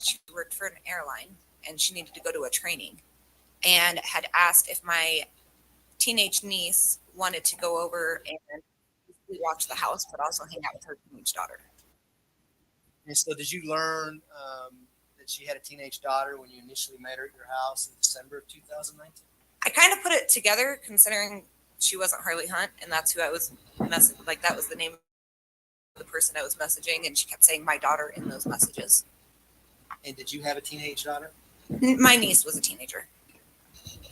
she worked for an airline and she needed to go to a training, and had asked if my teenage niece wanted to go over and watch the house, but also hang out with her teenage daughter. And so, did you learn that she had a teenage daughter when you initially met her at your house in December of 2019? I kind of put it together considering she wasn't Harley Hunt, and that's who I was like that was the name of the person I was messaging, and she kept saying my daughter in those messages. And did you have a teenage daughter? My niece was a teenager.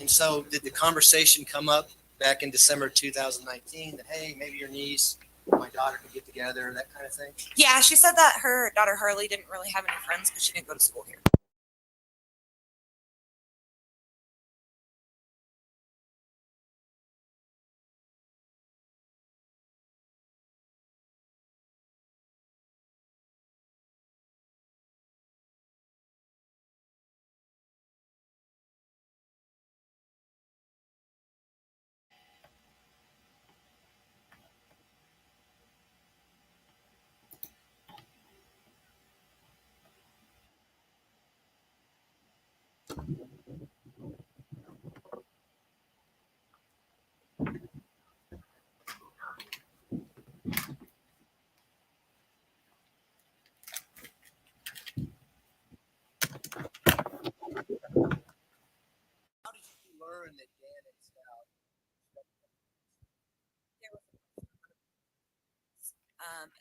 And so, did the conversation come up back in December 2019 that, hey, maybe your niece, my daughter could get together, that kind of thing? Yeah, she said that her daughter Harley didn't really have any friends because she didn't go to school here. How did you learn that Dan and Stauch?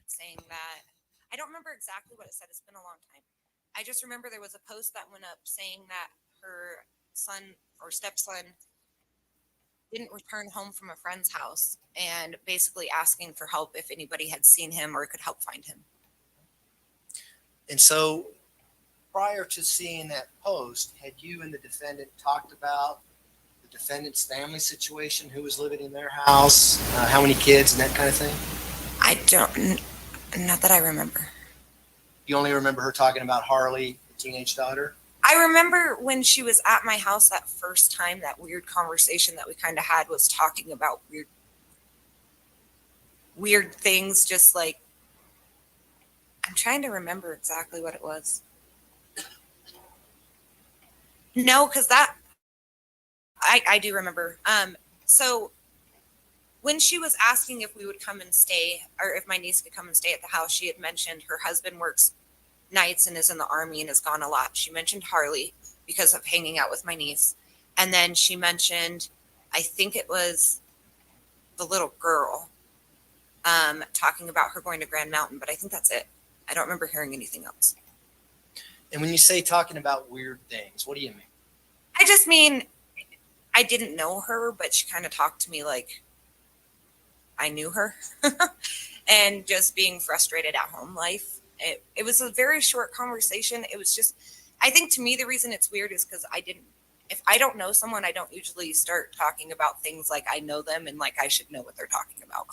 Saying that I don't remember exactly what it said. It's been a long time. I just remember there was a post that went up saying that her son or stepson didn't return home from a friend's house, and basically asking for help if anybody had seen him or could help find him. And so, prior to seeing that post, had you and the defendant talked about the defendant's family situation, who was living in their house, how many kids, and that kind of thing? I don't, not that I remember. You only remember her talking about Harley, the teenage daughter? I remember when she was at my house that first time, that weird conversation that we kind of had was talking about weird things, just like, I'm trying to remember exactly what it was. No, because that, I do remember. So when she was asking if we would come and stay, or if my niece could come and stay at the house, she had mentioned her husband works nights and is in the Army and is gone a lot. She mentioned Harley because of hanging out with my niece. And then she mentioned, I think it was the little girl, talking about her going to Grand Mountain, but I think that's it. I don't remember hearing anything else. And when you say talking about weird things, what do you mean? I just mean, I didn't know her, but she kind of talked to me like I knew her. And just being frustrated at home life. It was a very short conversation. It was just, I think to me, the reason it's weird is because if I don't know someone, I don't usually start talking about things like I know them and like I should know what they're talking about.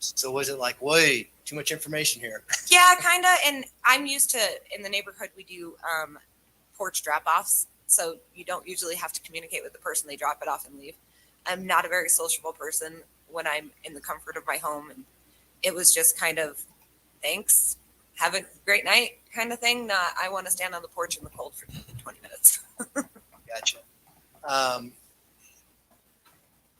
So was it like, wait, too much information here? Yeah, kind of. And I'm used to, in the neighborhood, we do porch drop-offs. So you don't usually have to communicate with the person. They drop it off and leave. I'm not a very sociable person when I'm in the comfort of my home. And it was just kind of, thanks, have a great night kind of thing. Not, I want to stand on the porch in the cold for 20 minutes. Gotcha.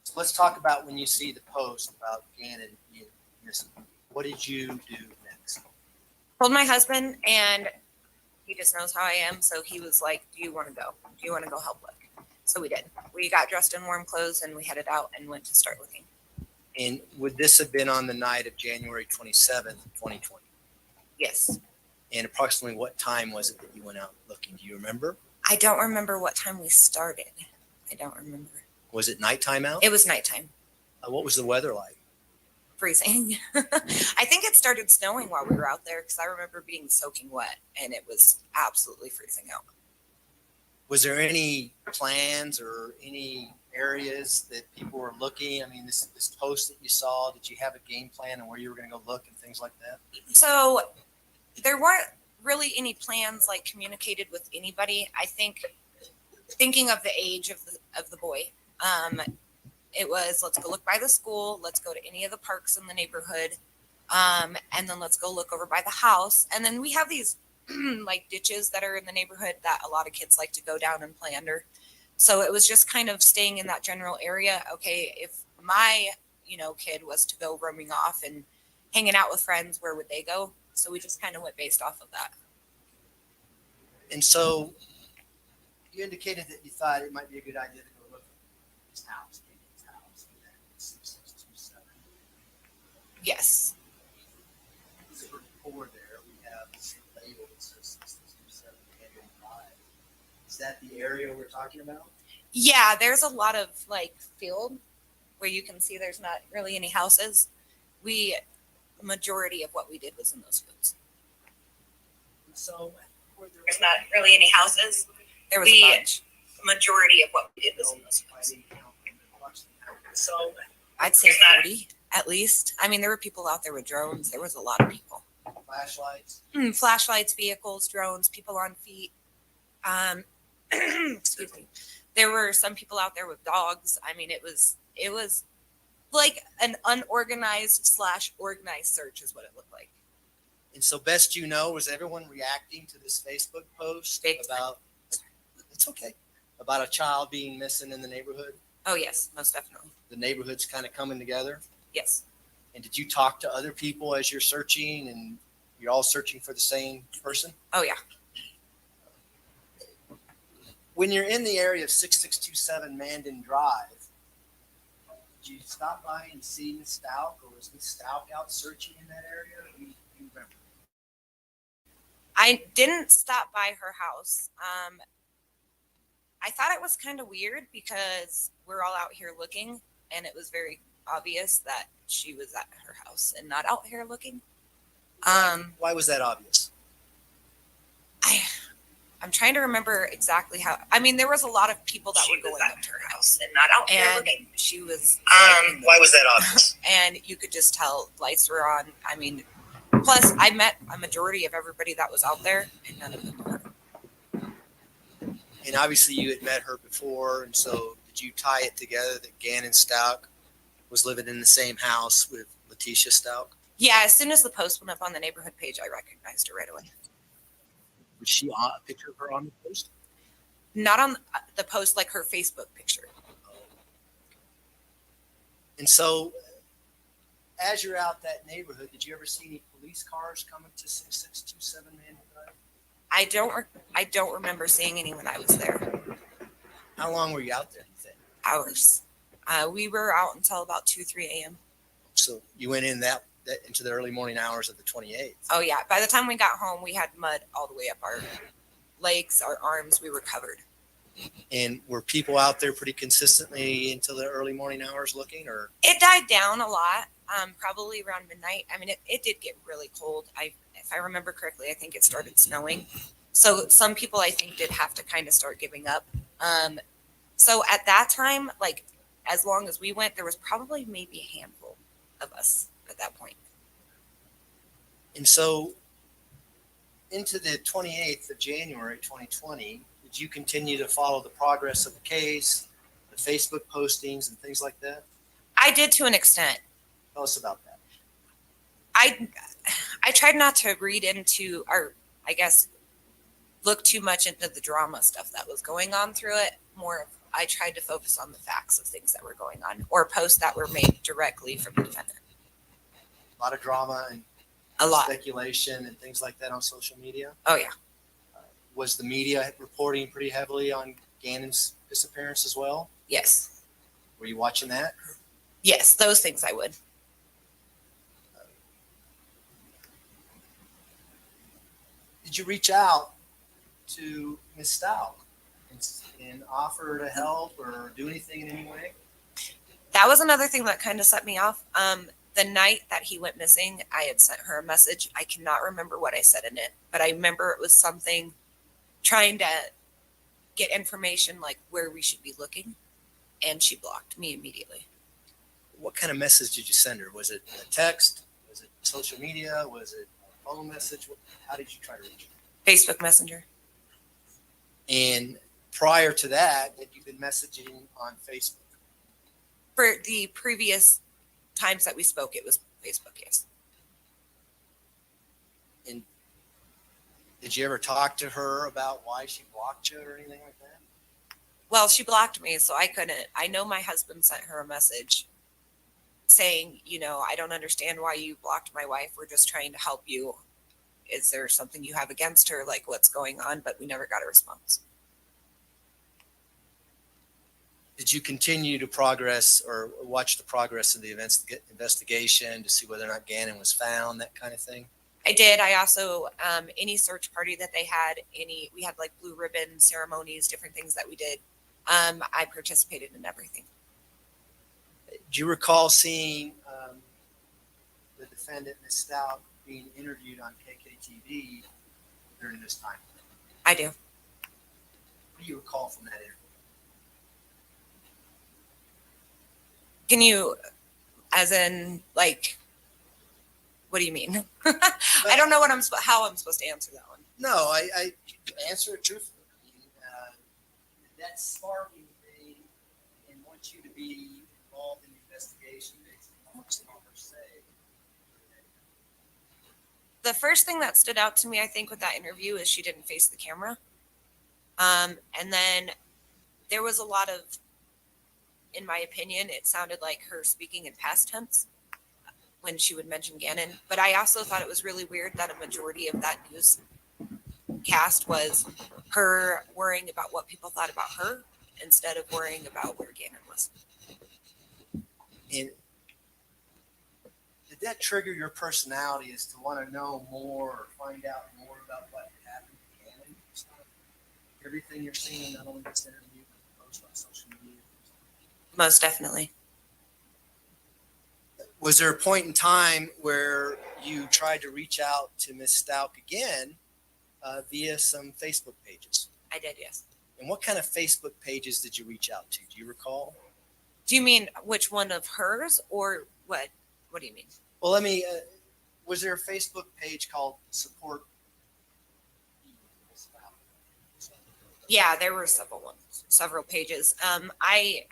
So let's talk about when you see the post about Gannon being missing. What did you do next? Told my husband, and he just knows how I am. So he was like, do you want to go? Do you want to go help look? So we did. We got dressed in warm clothes and we headed out and went to start looking. And would this have been on the night of January 27th, 2020? Yes. And approximately what time was it that you went out looking? Do you remember? I don't remember what time we started. I don't remember. Was it nighttime out? It was nighttime. What was the weather like? Freezing. I think it started snowing while we were out there because I remember being soaking wet and it was absolutely freezing out. Was there any plans or any areas that people were looking? I mean, this post that you saw, did you have a game plan on where you were going to go look and things like that? So there weren't really any plans like communicated with anybody. I think thinking of the age of the boy, it was, let's go look by the school. Let's go to any of the parks in the neighborhood. And then let's go look over by the house. And then we have these like ditches that are in the neighborhood that a lot of kids like to go down and play under. So it was just kind of staying in that general area. Okay, if my, kid was to go roaming off and hanging out with friends, where would they go? So we just kind of went based off of that. And so you indicated that you thought it might be a good idea to go look at his house, Gideon's house, and then 6627. Yes. There's a report there. We have a label that says 6627 Gideon Drive. Is that the area we're talking about? Yeah, there's a lot of like field where you can see there's not really any houses. The majority of what we did was in those fields. So where There's not really any houses. There was a bunch. Majority of what we did was in those fields. So I'd say 40 at least. I mean, there were people out there with drones. There was a lot of people. flashlights. Flashlights, vehicles, drones, people on feet. Excuse me. There were some people out there with dogs. I mean, it was like an unorganized / organized search is what it looked like. And so best you know, was everyone reacting to this Facebook post about, it's okay, about a child being missing in the neighborhood? Oh, yes, most definitely. The neighborhood's kind of coming together? Yes. And did you talk to other people as you're searching and you're all searching for the same person? Oh, yeah. When you're in the area of 6627 Mandan Drive, did you stop by and see Ms. Stauch, or was Ms. Stauch out searching in that area? Do you remember? I didn't stop by her house. I thought it was kind of weird because we're all out here looking, and it was very obvious that she was at her house and not out here looking. Why was that obvious? I'm trying to remember exactly how. I mean, there was a lot of people that were going up to her house and not out here looking. She was. Why was that obvious? And you could just tell lights were on. I mean, plus I met a majority of everybody that was out there, and none of them were her. And obviously you had met her before, and so did you tie it together that Gannon Stauch was living in the same house with Letecia Stauch? Yeah, as soon as the post went up on the neighborhood page, I recognized her right away. Was she on a picture of her on the post? Not on the post, like her Facebook picture. And so as you're out that neighborhood, did you ever see any police cars coming to 6627 Mandan Drive? I don't remember seeing any when I was there. How long were you out there, you think? Hours. We were out until about 2-3 a.m. So you went in that into the early morning hours of the 28th. Oh yeah. By the time we got home, we had mud all the way up our legs, our arms. We were covered. And were people out there pretty consistently until the early morning hours looking, or? It died down a lot, probably around midnight. I mean, it did get really cold. If I remember correctly, I think it started snowing. So some people, I think, did have to kind of start giving up. So at that time, like, as long as we went, there was probably maybe a handful of us at that point. And so into the 28th of January, 2020, did you continue to follow the progress of the case, the Facebook postings and things like that? I did, to an extent. Tell us about that. I tried not to read into, or I guess look too much into the drama stuff that was going on through it. I tried to focus on the facts of things that were going on, or posts that were made directly from the defendant. A lot of drama and a lot speculation and things like that on social media. Oh yeah. Was the media reporting pretty heavily on Gannon's disappearance as well? Yes. Were you watching that? Yes, those things I would. Did you reach out to Ms. Stauch and offer to help or do anything in any way? That was another thing that kind of set me off. The night that he went missing, I had sent her a message. I cannot remember what I said in it, but I remember it was something trying to get information like where we should be looking, and she blocked me immediately. What kind of message did you send her? Was it a text? Was it social media? Was it a phone message? How did you try to reach her? Facebook Messenger. And prior to that, had you been messaging on Facebook? For the previous times that we spoke, it was Facebook, yes. And Did you ever talk to her about why she blocked you or anything like that? Well, she blocked me, so I couldn't. I know my husband sent her a message saying, I don't understand why you blocked my wife. We're just trying to help you. Is there something you have against her? Like, what's going on? But we never got a response. Did you continue to progress or watch the progress of the investigation to see whether or not Gannon was found, that kind of thing? I did. I also, any search party that they had, we had like blue ribbon ceremonies, different things that we did. I participated in everything. Do you recall seeing the defendant, Ms. Stauch, being interviewed on KKTV during this time? I do. What do you recall from that interview? Can you, as in, like, what do you mean? I don't know how I'm supposed to answer that one. No, I answer it truthfully. Did that spark anything and want you to be involved in the investigation based on what her say? The first thing that stood out to me, I think, with that interview is she didn't face the camera. And then there was a lot of, in my opinion, it sounded like her speaking in past tense when she would mention Gannon. But I also thought it was really weird that a majority of that newscast was her worrying about what people thought about her instead of worrying about where Gannon was. And did that trigger your personality as to want to know more or find out more about what happened to Gannon? Everything you're seeing, not only this interview, but post on social media. Most definitely. Was there a point in time where you tried to reach out to Ms. Stauch again via some Facebook pages? I did, yes. And what kind of Facebook pages did you reach out to? Do you recall? Do you mean which one of hers or what? What do you mean? Well, let me. Was there a Facebook page called Support? Yeah, there were several pages. I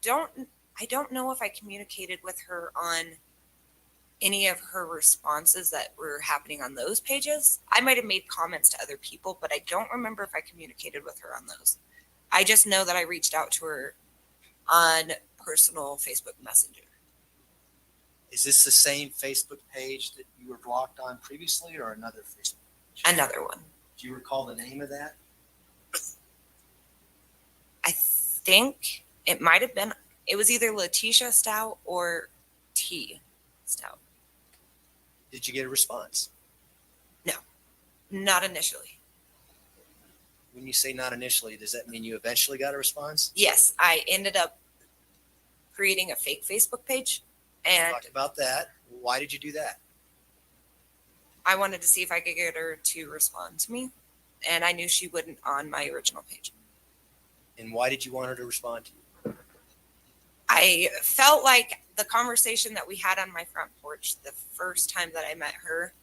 don't know if I communicated with her on any of her responses that were happening on those pages. I might have made comments to other people, but I don't remember if I communicated with her on those. I just know that I reached out to her on personal Facebook Messenger. Is this the same Facebook page that you were blocked on previously or another Facebook page? Another one. Do you recall the name of that? I think it might have been, it was either Letecia Stauch or T Stauch. Did you get a response? No, not initially. When you say not initially, does that mean you eventually got a response? Yes, I ended up creating a fake Facebook page. And talk about that. Why did you do that? I wanted to see if I could get her to respond to me. And I knew she wouldn't on my original page. And why did you want her to respond to you? I felt like the conversation that we had on my front porch the first time that I met her,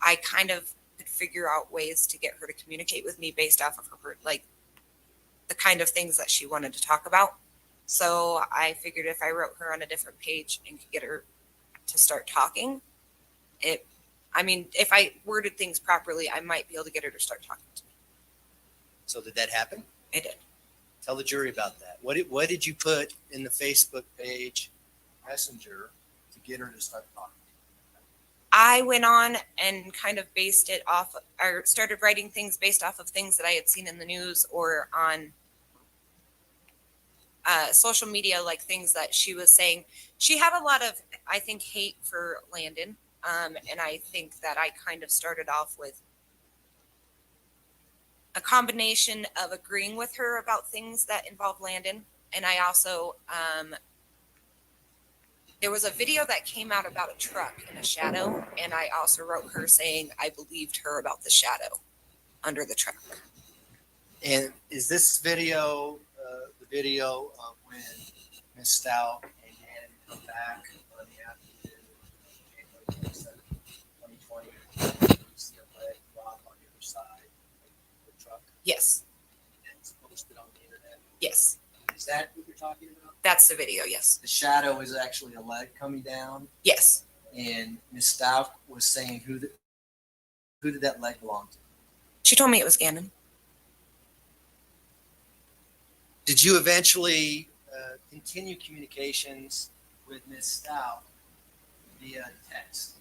I kind of could figure out ways to get her to communicate with me based off of her, like the kind of things that she wanted to talk about. So I figured if I wrote her on a different page and could get her to start talking, if I worded things properly, I might be able to get her to start talking to me. So did that happen? It did. Tell the jury about that. What did you put in the Facebook page Messenger to get her to start talking? I went on and kind of based it off, or started writing things based off of things that I had seen in the news or on social media, like things that she was saying. She had a lot of, I think, hate for Landon. And I think that I kind of started off with a combination of agreeing with her about things that involve Landon. And I also, there was a video that came out about a truck in a shadow. And I also wrote her saying I believed her about the shadow under the truck. And is this video the video of when Ms. Stauch and Gannon come back on the afternoon of January 27, 2020? You see a leg drop on the other side of the truck? Yes. And it's posted on the internet? Yes. Is that what you're talking about? That's the video, yes. The shadow is actually a leg coming down? Yes. And Ms. Stauch was saying who did that leg belong to? She told me it was Gannon. Did you eventually continue communications with Ms. Stauch via text?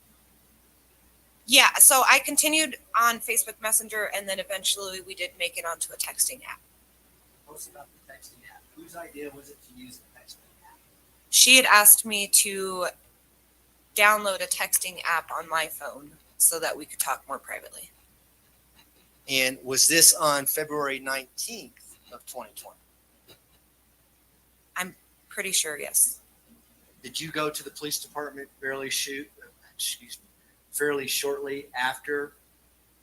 Yeah, so I continued on Facebook Messenger, and then eventually we did make it onto a texting app. Tell us about the texting app. Whose idea was it to use the texting app? She had asked me to download a texting app on my phone so that we could talk more privately. And was this on February 19th of 2020? I'm pretty sure, yes. Did you go to the police department fairly shortly after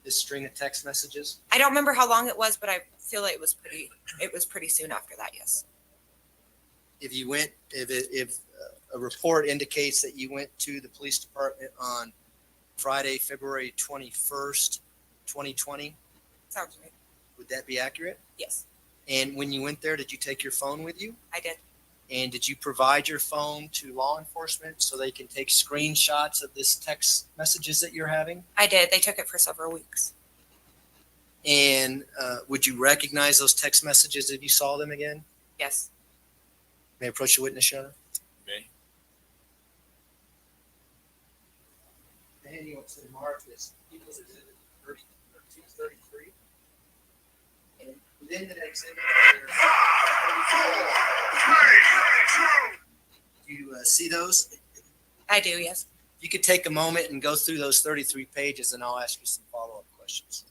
this string of text messages? I don't remember how long it was, but I feel like it was pretty soon after that, yes. If a report indicates that you went to the police department on Friday, February 21st, 2020, Sounds right. would that be accurate? Yes, And when you went there, did you take your phone with you? I did. And did you provide your phone to law enforcement so they can take screenshots of this text messages that you're having? I did. They took it for several weeks. And would you recognize those text messages if you saw them again? Yes. May I approach the witness, Your Honor? May. Daniel to mark this People's Exhibit 233. And within that exhibit, do you see those? I do, yes. You could take a moment and go through those 33 pages, and I'll ask you some follow-up questions.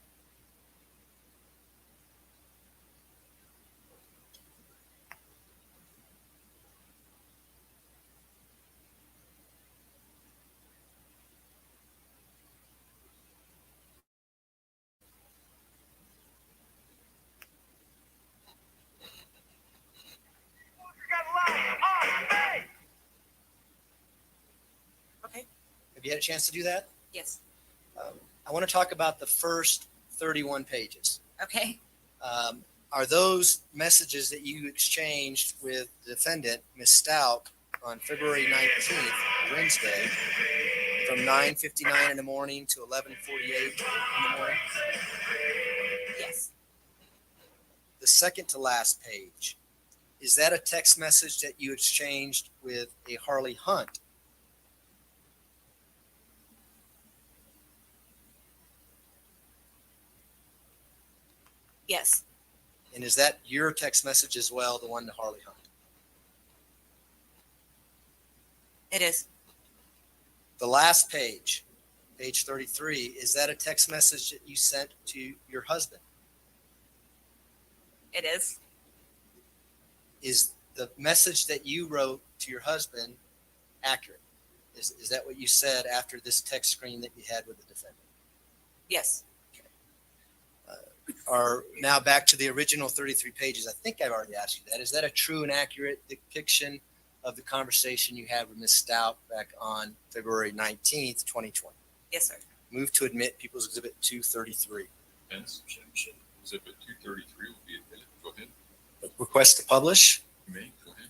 Okay. Have you had a chance to do that? Yes. I want to talk about the first 31 pages. Okay. Are those messages that you exchanged with the defendant, Ms. Stauch, on February 19th, Wednesday, from 9:59 in the morning to 11:48 in the morning? Yes. The second to last page, is that a text message that you exchanged with a Harley Hunt? Yes. And is that your text message as well, the one to Harley Hunt? It is. The last page, page 33, is that a text message that you sent to your husband? It is. Is the message that you wrote to your husband accurate? Is that what you said after this text screen that you had with the defendant? Yes. Are now back to the original 33 pages. I think I've already asked you that. Is that a true and accurate depiction of the conversation you had with Ms. Stauch back on February 19th, 2020? Yes, sir. Move to admit People's Exhibit 233. Hence, Exhibit 233 will be admitted. Go ahead. Request to publish. You may. Go ahead.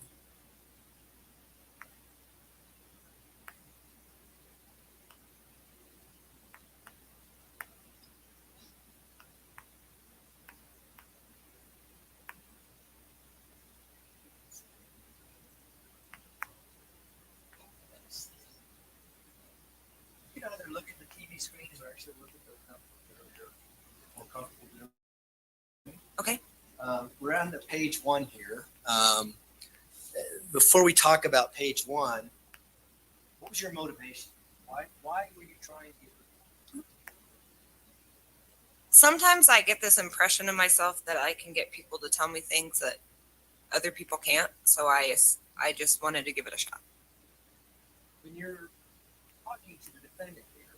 You know, either look at the TV screens or actually look at the more comfortable doing. Okay. We're on to page 1 here. Before we talk about page 1, what was your motivation? Why were you trying to? Sometimes I get this impression of myself that I can get people to tell me things that other people can't. So I just wanted to give it a shot. When you're talking to the defendant here,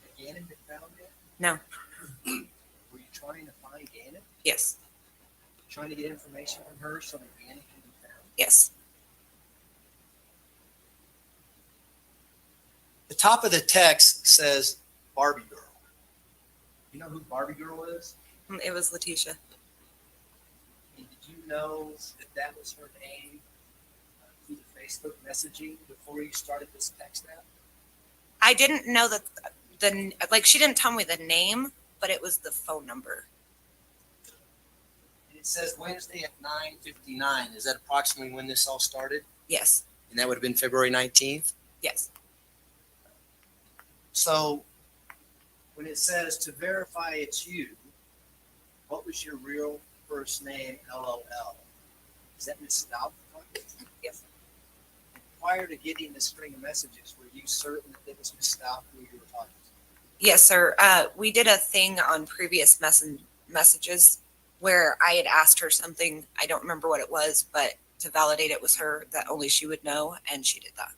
had Gannon been found yet? No. Were you trying to find Gannon? Yes. Trying to get information from her so that Gannon can be found? Yes. The top of the text says Barbie Girl. You know who Barbie Girl is? It was Letecia. And did you know that that was her name through the Facebook messaging before you started this text app? I didn't know that she didn't tell me the name, but it was the phone number. And it says Wednesday at 9:59. Is that approximately when this all started? Yes. And that would have been February 19th? Yes. So when it says to verify it's you, what was your real first name, LOL? Is that Miss Stauch? Yes. Prior to getting the string of messages, were you certain that it was Miss Stauch who you were talking to? Yes, sir. We did a thing on previous messages where I had asked her something. I don't remember what it was, but to validate it was her, that only she would know, and she did that.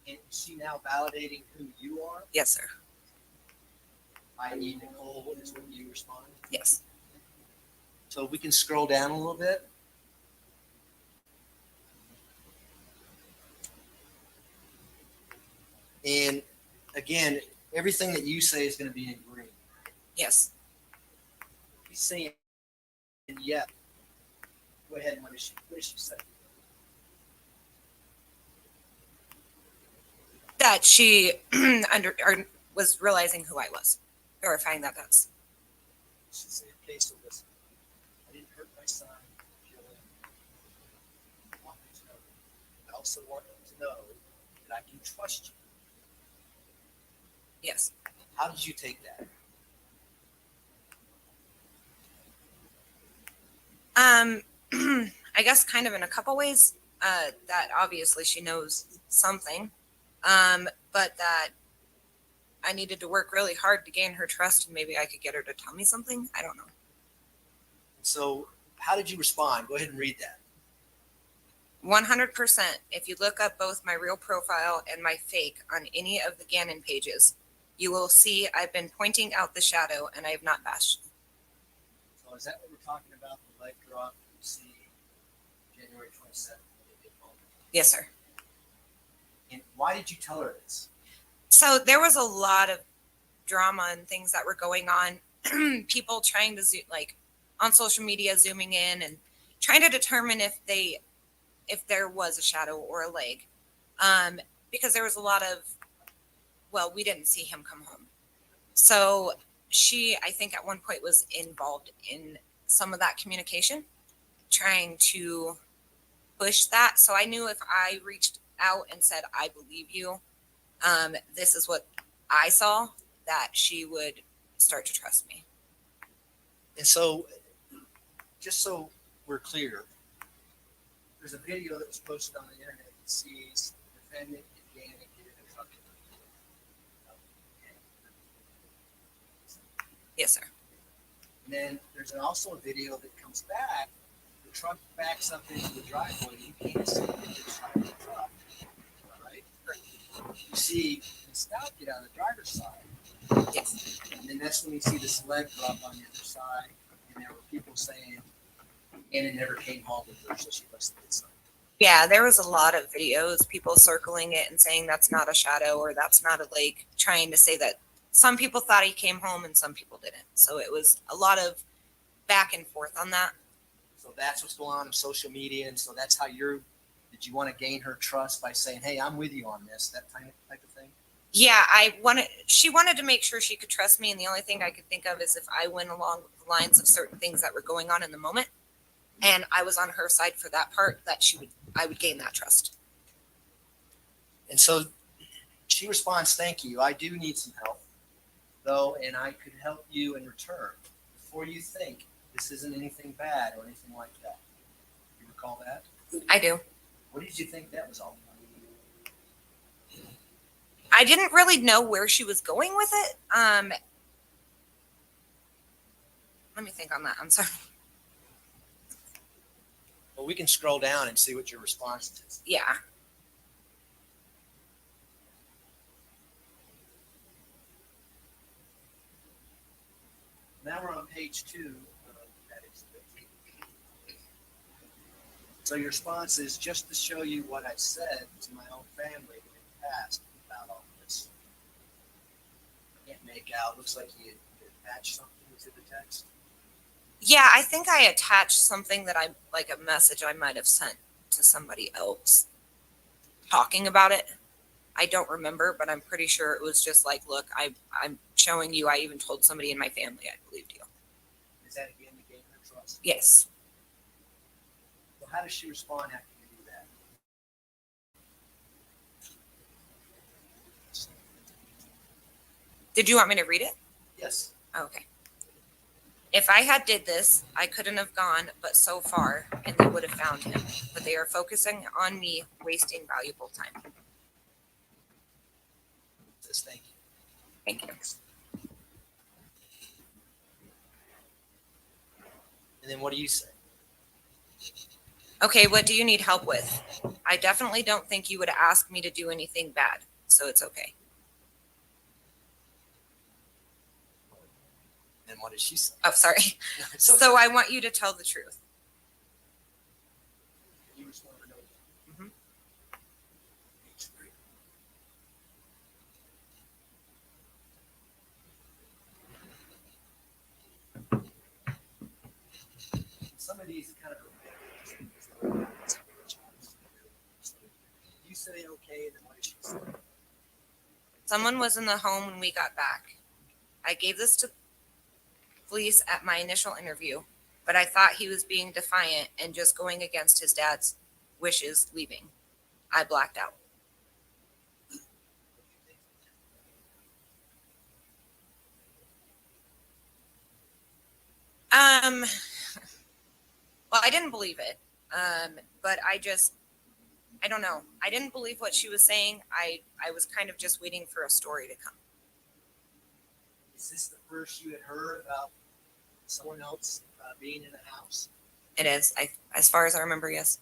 And is she now validating who you are? Yes, sir. I.e. Nicole is what you respond? Yes. So we can scroll down a little bit. And again, everything that you say is going to be in green. Yes. He's saying, yeah. Go ahead. And what did she say? That she was realizing who I was, verifying that that's. She said, okay, so listen, I didn't hurt my son. Kill him. I want you to know. I also want you to know that I can trust you. Yes. How did you take that? I guess kind of in a couple ways. That obviously she knows something, but that I needed to work really hard to gain her trust, and maybe I could get her to tell me something. I don't know. So how did you respond? Go ahead and read that. 100%. If you look up both my real profile and my fake on any of the Gannon pages, you will see I've been pointing out the shadow, and I have not bashed. So is that what we're talking about? The leg drop you see January 27th? Yes, sir. And why did you tell her this? So there was a lot of drama and things that were going on. People trying to like on social media, zooming in and trying to determine if there was a shadow or a leg, because there was a lot of, well, we didn't see him come home. So she, I think at one point was involved in some of that communication, trying to push that. So I knew if I reached out and said, I believe you, this is what I saw, that she would start to trust me. And so, just so we're clear, there's a video that was posted on the internet that sees the defendant and Gannon get in a truck. Yes, sir. And then there's also a video that comes back. The truck backs up into the driveway. You can't see the inside of the truck. Right? You see the Stauch get on the driver's side. Yes. And then that's when you see this leg drop on the other side. And there were people saying Gannon never came home with her, so she must have did something. Yeah, there was a lot of videos, people circling it and saying that's not a shadow or that's not a leg, trying to say that some people thought he came home and some people didn't. So it was a lot of back and forth on that. So that's what's going on in social media. And so that's how did you want to gain her trust by saying, hey, I'm with you on this, that type of thing? Yeah, she wanted to make sure she could trust me. And the only thing I could think of is if I went along the lines of certain things that were going on in the moment and I was on her side for that part, that I would gain that trust. And so she responds, thank you. I do need some help, though, and I could help you in return. Before you think, this isn't anything bad or anything like that. You recall that? I do. What did you think that was all about? I didn't really know where she was going with it. Let me think on that. I'm sorry. Well, we can scroll down and see what your response is. Yeah. Now we're on page 2 of that exhibit. So your response is just to show you what I said to my own family in the past about all this. I can't make out. Looks like you attached something to the text. Yeah, I think I attached something that like a message I might have sent to somebody else talking about it. I don't remember, but I'm pretty sure it was just like, look, I'm showing you. I even told somebody in my family I believed you. Is that again the gain her trust? Yes. So how does she respond after you do that? Did you want me to read it? Yes. Okay. If I had did this, I couldn't have gone but so far, and they would have found him. But they are focusing on me, wasting valuable time. Says thank you. Thank you. And then what do you say? Okay, what do you need help with? I definitely don't think you would ask me to do anything bad, so it's okay. And what did she say? Oh, sorry. It's okay. So I want you to tell the truth. You respond to no. Mhm. Some of these kind of you say okay, and then what did she say? Someone was in the home when we got back. I gave this to police at my initial interview, but I thought he was being defiant and just going against his dad's wishes, leaving. I blacked out. Um, well, I didn't believe it. But I don't know. I didn't believe what she was saying. I was kind of just waiting for a story to come. Is this the first you had heard about someone else being in the house? It is. As far as I remember, yes.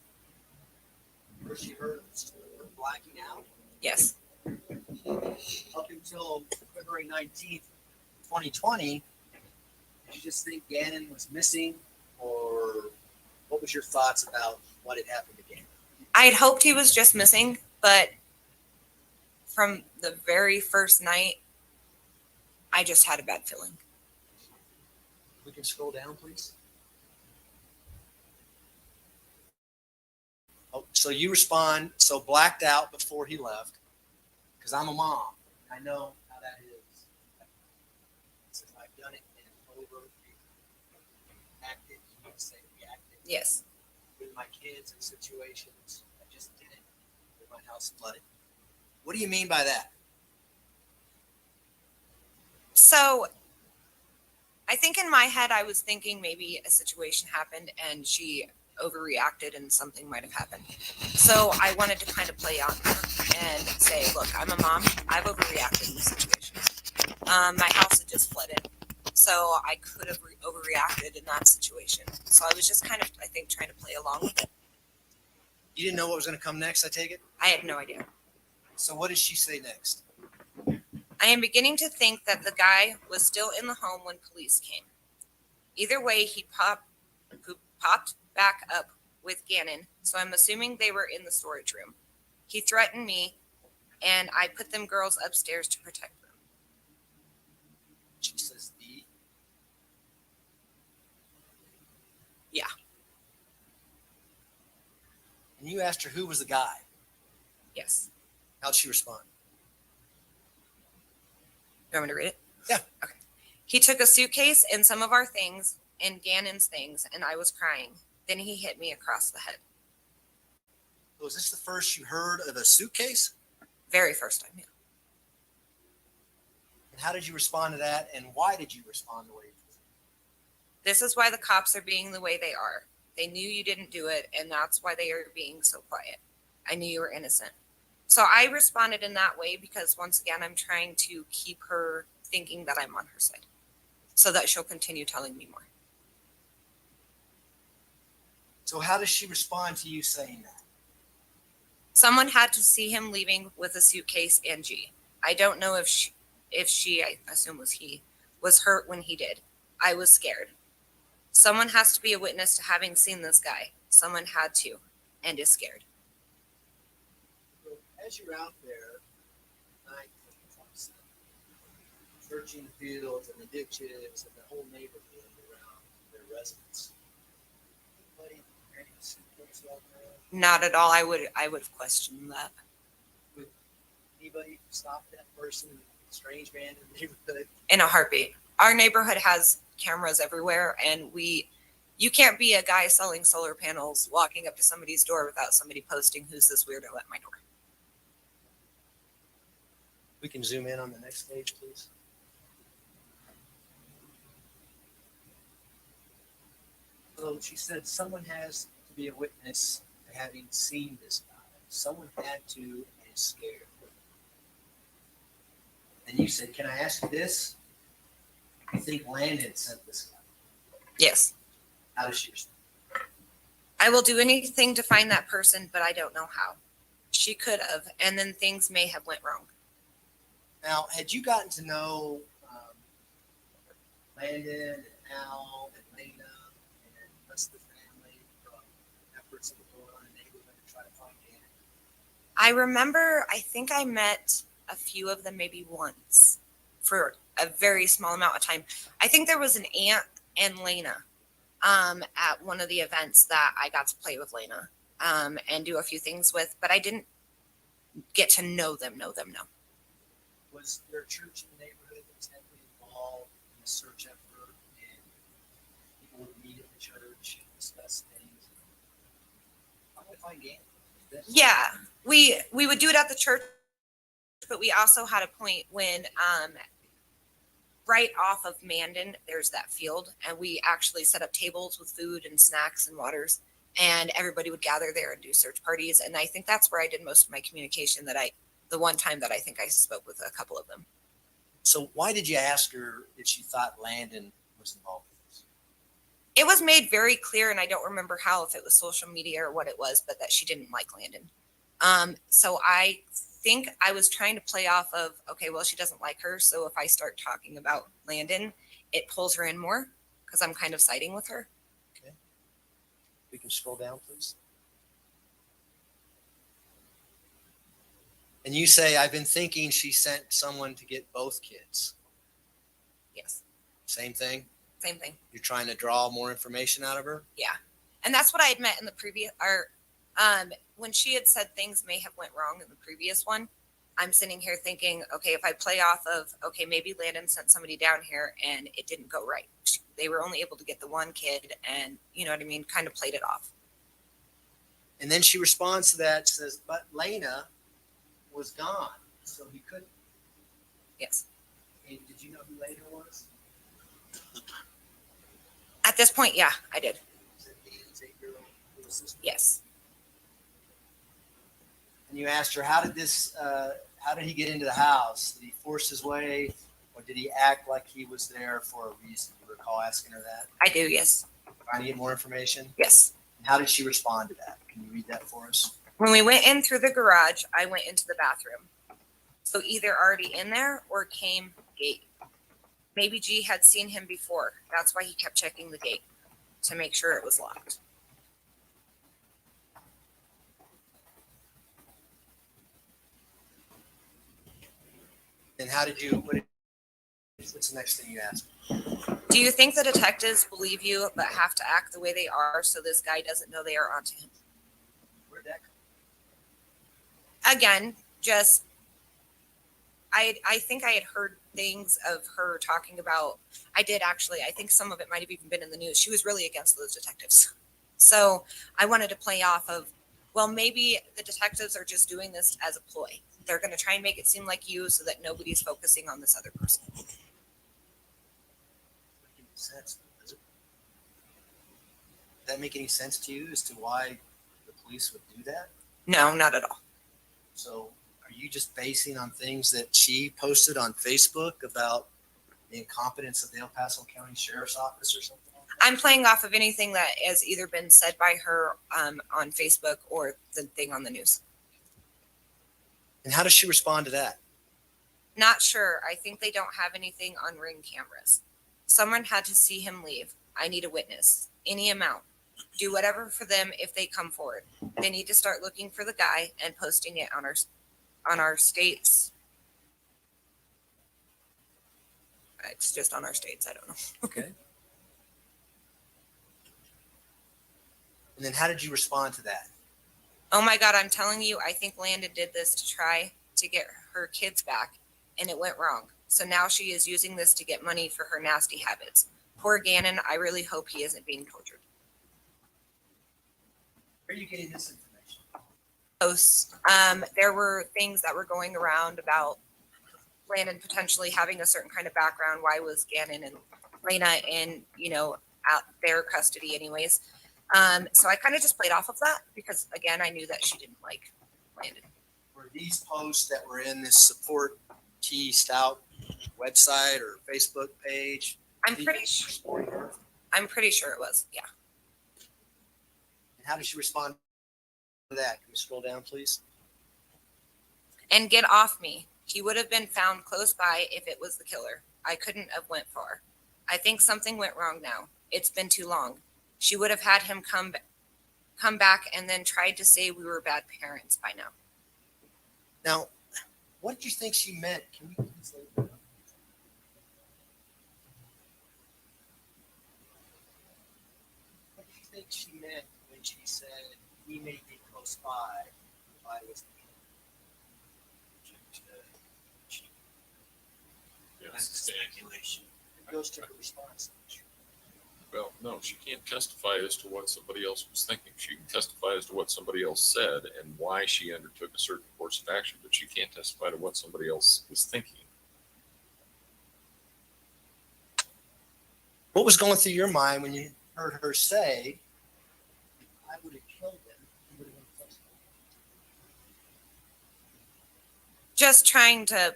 First you heard of her blacking out? Yes. Up until February 19th, 2020, did you just think Gannon was missing, or what was your thoughts about what had happened to Gannon? I had hoped he was just missing, but from the very first night, I just had a bad feeling. We can scroll down, please. Oh, so you respond, so blacked out before he left, because I'm a mom. I know how that is. Since I've done it and reacted, you would say reacted. Yes. With my kids in situations, I just did it with my house flooded. What do you mean by that? So I think in my head, I was thinking maybe a situation happened and she overreacted and something might have happened. So I wanted to kind of play on her and say, look, I'm a mom. I've overreacted in this situation. My house had just flooded. So I could have overreacted in that situation. So I was just kind of, I think, trying to play along with it. You didn't know what was going to come next, I take it? I had no idea. So what did she say next? I am beginning to think that the guy was still in the home when police came. Either way, he popped back up with Gannon, so I'm assuming they were in the storage room. He threatened me, and I put them girls upstairs to protect them. She says the. Yeah. And you asked her who was the guy. Yes. How'd she respond? You want me to read it? Yeah. Okay. He took a suitcase and some of our things and Gannon's things, and I was crying. Then he hit me across the head. Was this the first you heard of a suitcase? Very first time, yeah. And how did you respond to that? And why did you respond the way you did? This is why the cops are being the way they are. They knew you didn't do it, and that's why they are being so quiet. I knew you were innocent. So I responded in that way because, once again, I'm trying to keep her thinking that I'm on her side so that she'll continue telling me more. So how does she respond to you saying that? Someone had to see him leaving with a suitcase and G. I don't know if she, I assume was he, was hurt when he did. I was scared. Someone has to be a witness to having seen this guy. Someone had to and is scared. As you're out there, night, searching the fields and the ditches and the whole neighborhood around their residence, anybody carrying a suitcase out there? Not at all. I would have questioned that. anybody stop that person, strange man in the neighborhood? In a heartbeat. Our neighborhood has cameras everywhere, and you can't be a guy selling solar panels walking up to somebody's door without somebody posting, "Who's this weirdo at my door?" We can zoom in on the next page, please. So she said someone has to be a witness to having seen this guy. Someone had to and is scared. And you said, can I ask you this? You think Landon sent this guy? Yes. How does she respond? I will do anything to find that person, but I don't know how. She could have, and then things may have went wrong. Now, had you gotten to know Landon and Al and Lena and the rest of the family from efforts that were going on in the neighborhood to try to find Dan? I remember, I think I met a few of them maybe once for a very small amount of time. I think there was an aunt and Lena at one of the events that I got to play with Lena and do a few things with, but I didn't get to know them. Was there a church in the neighborhood that was heavily involved in the search effort, and people would meet at the church and discuss things? How do I find Dan? Yeah, we would do it at the church, but we also had a point when right off of Mandan, there's that field, and we actually set up tables with food and snacks and waters, and everybody would gather there and do search parties. And I think that's where I did most of my communication, the one time that I think I spoke with a couple of them. So why did you ask her if she thought Landon was involved with this? It was made very clear, and I don't remember how, if it was social media or what it was, but that she didn't like Landon. So I think I was trying to play off of, okay, well, she doesn't like her, so if I start talking about Landon, it pulls her in more because I'm kind of siding with her. Okay. We can scroll down, please. And you say, I've been thinking she sent someone to get both kids. Yes, Same thing? same thing. You're trying to draw more information out of her? Yeah. And that's what I had met in the previous, or when she had said things may have went wrong in the previous one, I'm sitting here thinking, okay, if I play off of, okay, maybe Landon sent somebody down here and it didn't go right. They were only able to get the one kid, and you know what I mean? Kind of played it off. And then she responds to that, says, but Lena was gone, so he couldn't. Yes. And did you know who Lena was? At this point, yeah, I did. Was it Dan's 8-year-old little sister? Yes. And you asked her, how did he get into the house? Did he force his way, or did he act like he was there for a reason? Do you recall asking her that? I do, yes. Trying to get more information? Yes. And how did she respond to that? Can you read that for us? When we went in through the garage, I went into the bathroom. So either already in there or came gate. Maybe G had seen him before. That's why he kept checking the gate to make sure it was locked. And what's the next thing you asked? Do you think the detectives believe you but have to act the way they are so this guy doesn't know they are onto him? Where'd that come? Again, just I think I had heard things of her talking about, I did actually, I think some of it might have even been in the news. She was really against those detectives. So I wanted to play off of, well, maybe the detectives are just doing this as a ploy. They're going to try and make it seem like you so that nobody's focusing on this other person. Doesn't make any sense, does it? Does that make any sense to you as to why the police would do that? No, not at all. So are you just basing on things that she posted on Facebook about the incompetence of the El Paso County Sheriff's Office or something like that? I'm playing off of anything that has either been said by her on Facebook or the thing on the news. And how does she respond to that? Not sure. I think they don't have anything on Ring cameras. Someone had to see him leave. I need a witness. Any amount. Do whatever for them if they come forward. They need to start looking for the guy and posting it on our states. It's just on our states. I don't know. Okay. And then how did you respond to that? Oh my God, I'm telling you, I think Landon did this to try to get her kids back, and it went wrong. So now she is using this to get money for her nasty habits. Poor Gannon, I really hope he isn't being tortured. Where are you getting this information? Posts. There were things that were going around about Landon potentially having a certain kind of background. Why was Gannon and Lena in, out their custody anyways? So I kind of just played off of that because, again, I knew that she didn't like Landon. Were these posts that were in this support T Stauch website or Facebook page? I'm pretty sure it was. Yeah. And how did she respond to that? Can you scroll down, please? And get off me. He would have been found close by if it was the killer. I couldn't have went far. I think something went wrong now. It's been too long. She would have had him come back and then tried to say we were bad parents by now. Now, what did you think she meant? Can we please leave that up? What do you think she meant when she said he may be close by if I was the killer? Yes. Speculation. It goes to her response. Well, no, she can't testify as to what somebody else was thinking. She can testify as to what somebody else said and why she undertook a certain course of action, but she can't testify to what somebody else was thinking. What was going through your mind when you heard her say, I would have killed him? He would have been close. Just trying to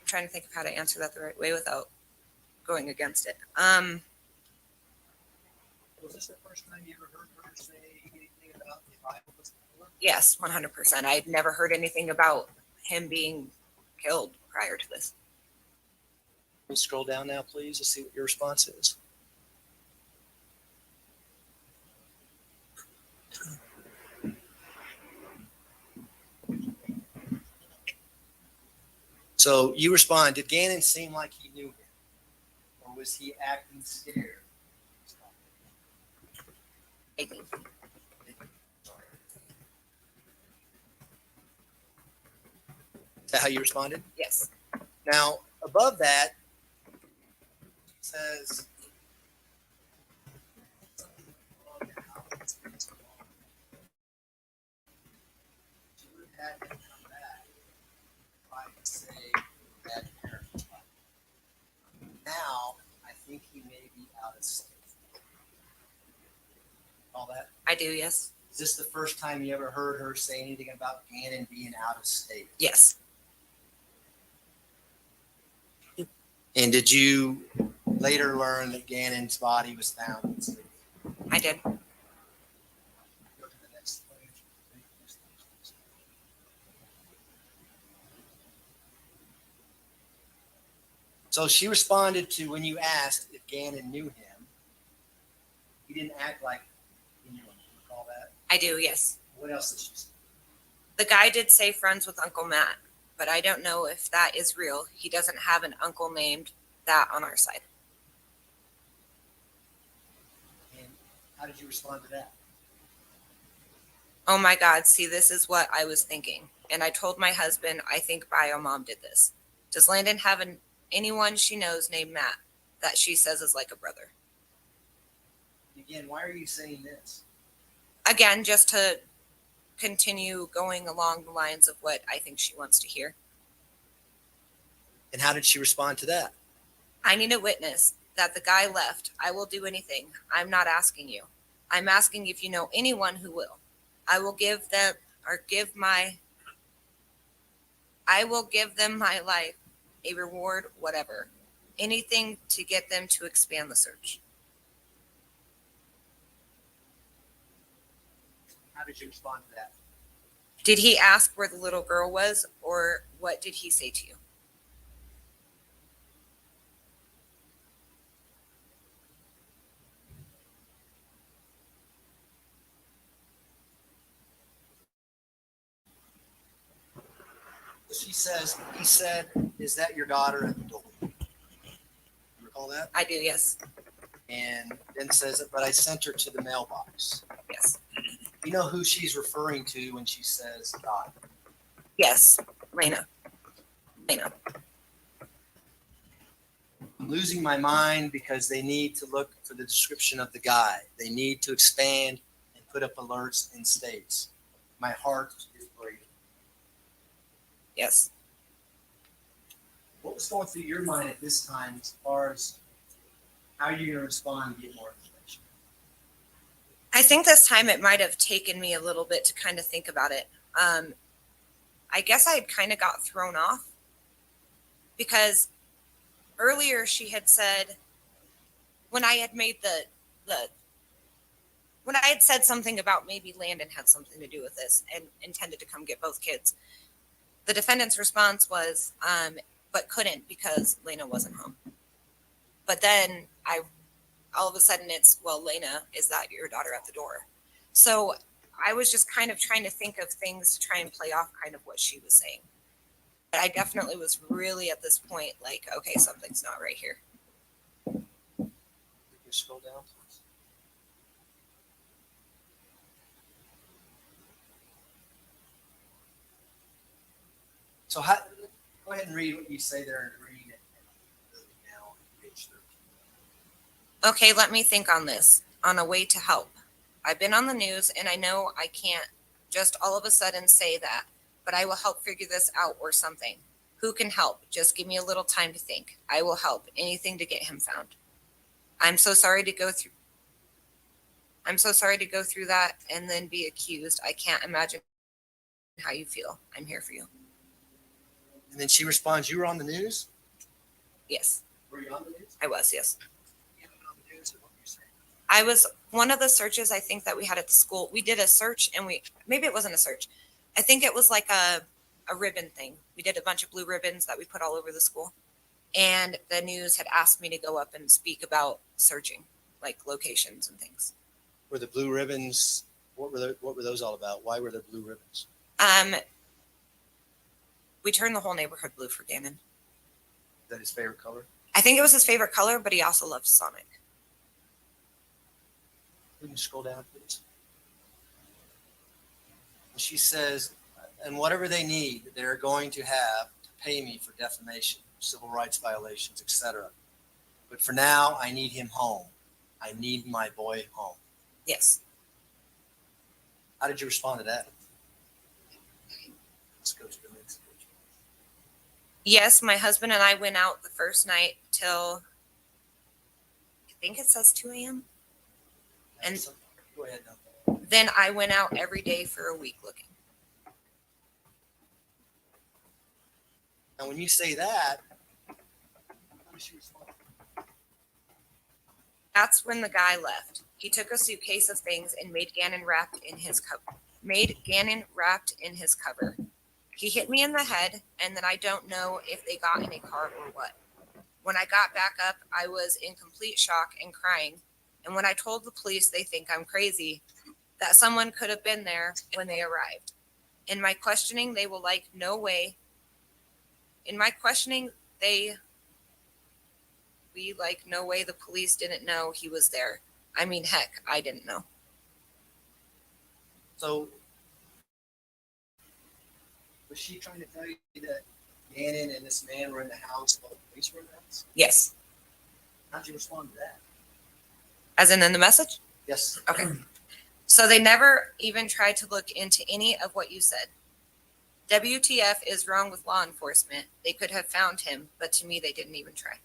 think of how to answer that the right way without going against it. Was this the first time you ever heard her say anything about the Bible was the killer? Yes, 100%. I had never heard anything about him being killed prior to this. Can you scroll down now, please, to see what your response is? So you respond, did Gannon seem like he knew him? Or was he acting scared? Maybe. Is that how you responded? Yes. Now, above that, it says, she would have had him come back if I could say that parent. Now, I think he may be out of state. All that? I do, yes. Is this the first time you ever heard her say anything about Gannon being out of state? Yes. And did you later learn that Gannon's body was found in state? I did. Go to the next page. So she responded to when you asked if Gannon knew him. He didn't act like he knew him. You recall that? I do, yes. What else did she say? The guy did say friends with Uncle Matt, but I don't know if that is real. He doesn't have an uncle named that on our side. And how did you respond to that? Oh my God, see, this is what I was thinking. And I told my husband, I think Bio Mom did this. Does Landon have anyone she knows named Matt that she says is like a brother? Again, why are you saying this? Again, just to continue going along the lines of what I think she wants to hear. And how did she respond to that? I need a witness that the guy left. I will do anything. I'm not asking you. I'm asking if you know anyone who will. I will give them my life, a reward, whatever. Anything to get them to expand the search. How did you respond to that? Did he ask where the little girl was, or what did he say to you? He said, is that your daughter at the door? You recall that? I do, yes. And then says, but I sent her to the mailbox. Yes. You know who she's referring to when she says daughter? Yes, Lena. I'm losing my mind because they need to look for the description of the guy. They need to expand and put up alerts in states. My heart is breaking. Yes. What was going through your mind at this time as far as how you're going to respond and get more information? I think this time it might have taken me a little bit to kind of think about it. I guess I had kind of got thrown off because earlier she had said when I had made when I had said something about maybe Landon had something to do with this and intended to come get both kids, the defendant's response was, but couldn't because Lena wasn't home. But then all of a sudden it's, well, Lena, is that your daughter at the door? So I was just kind of trying to think of things to try and play off kind of what she was saying. But I definitely was really at this point like, okay, something's not right here. Can you scroll down, please? So go ahead and read what you say there and read it now on page 13. Okay, let me think on this. On a way to help. I've been on the news and I know I can't just all of a sudden say that, but I will help figure this out or something. Who can help? Just give me a little time to think. I will help. Anything to get him found. I'm so sorry to go through that and then be accused. I can't imagine how you feel. I'm here for you. And then she responds, you were on the news? Yes, Were you on the news? I was, yes. You were on the news, or what were you saying? I was one of the searches I think that we had at the school. We did a search and maybe it wasn't a search. I think it was like a ribbon thing. We did a bunch of blue ribbons that we put all over the school. And the news had asked me to go up and speak about searching, like locations and things. Were the blue ribbons, what were those all about? Why were there blue ribbons? We turned the whole neighborhood blue for Gannon. Is that his favorite color? I think it was his favorite color, but he also loved Sonic. We can scroll down, please. And she says, and whatever they need, they're going to have to pay me for defamation, civil rights violations, etc. But for now, I need him home. I need my boy home. Yes. How did you respond to that? Let's go to the next page. Yes, my husband and I went out the first night till, I think it says 2 a.m. And go ahead now. Then I went out every day for a week looking. Now, when you say that, how does she respond? That's when the guy left. He took a suitcase of things and made Gannon wrapped in his cover. He hit me in the head, and then I don't know if they got in a car or what. When I got back up, I was in complete shock and crying. And when I told the police they think I'm crazy, that someone could have been there when they arrived. In my questioning, they were like, no way. In my questioning, no way the police didn't know he was there. I mean, heck, I didn't know. So, was she trying to tell you that Gannon and this man were in the house while the police were in the house? Yes. How'd you respond to that? As in the message? Yes. Okay. So they never even tried to look into any of what you said. WTF is wrong with law enforcement. They could have found him, but to me, they didn't even try.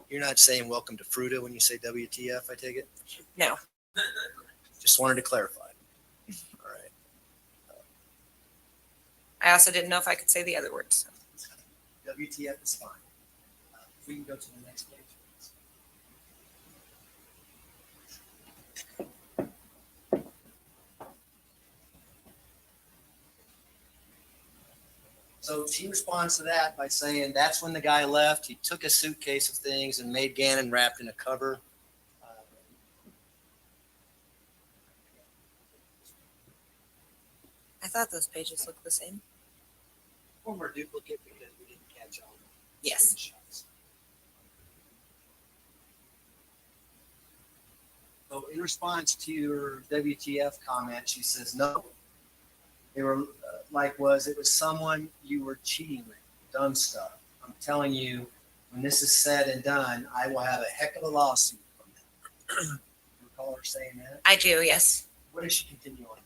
You're not saying welcome to Fruta when you say WTF, I take it? No. Just wanted to clarify. All right. I also didn't know if I could say the other words. WTF is fine. If we can go to the next page, please. So she responds to that by saying that's when the guy left. He took a suitcase of things and made Gannon wrapped in a cover. I thought those pages looked the same. Former duplicate because we didn't catch all the Yes. screenshots. So in response to your WTF comment, she says, no, They were it was someone you were cheating with, dumb stuff. I'm telling you, when this is said and done, I will have a heck of a lawsuit from them. You recall her saying that? I do, yes. What does she continue on?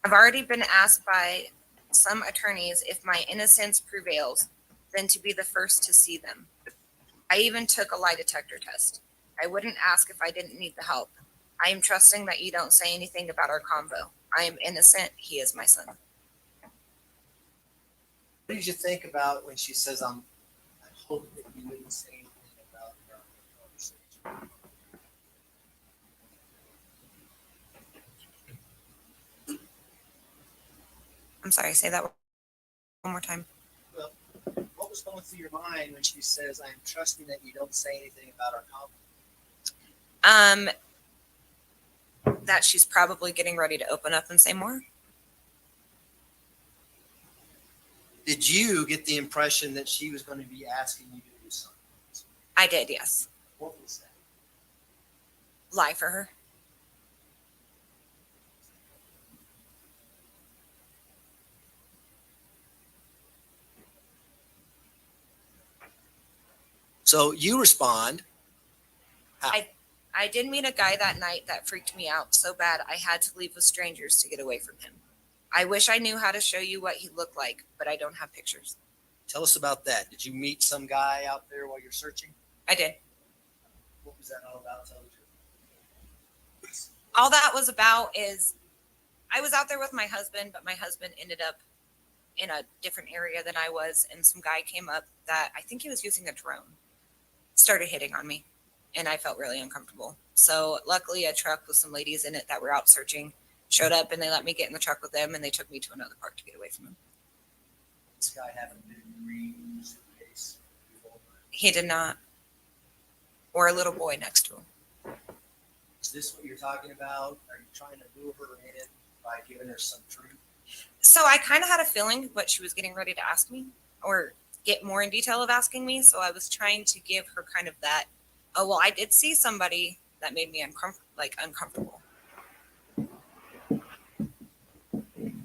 I've already been asked by some attorneys if my innocence prevails, then to be the first to see them. I even took a lie detector test. I wouldn't ask if I didn't need the help. I am trusting that you don't say anything about our convo. I am innocent. He is my son. What did you think about when she says, I hope that you wouldn't say anything about our conversation? I'm sorry, say that one more time. Well, what was going through your mind when she says, I am trusting that you don't say anything about our conversation? That she's probably getting ready to open up and say more. Did you get the impression that she was going to be asking you to do something? I did, yes. What was that? Lie for her. So you respond. How? I did meet a guy that night that freaked me out so bad I had to leave with strangers to get away from him. I wish I knew how to show you what he looked like, but I don't have pictures. Tell us about that. Did you meet some guy out there while you're searching? I did. What was that all about? Tell the truth. All that was about is I was out there with my husband, but my husband ended up in a different area than I was, and some guy came up that I think he was using a drone, started hitting on me, and I felt really uncomfortable. So luckily a truck with some ladies in it that were out searching showed up, and they let me get in the truck with them, and they took me to another park to get away from him. This guy having a big green suitcase. He did not. Or a little boy next to him. Is this what you're talking about? Are you trying to lure her in by giving her some truth? So I kind of had a feeling what she was getting ready to ask me, or get more in detail of asking me. So I was trying to give her kind of that, oh, well, I did see somebody that made me uncomfortable.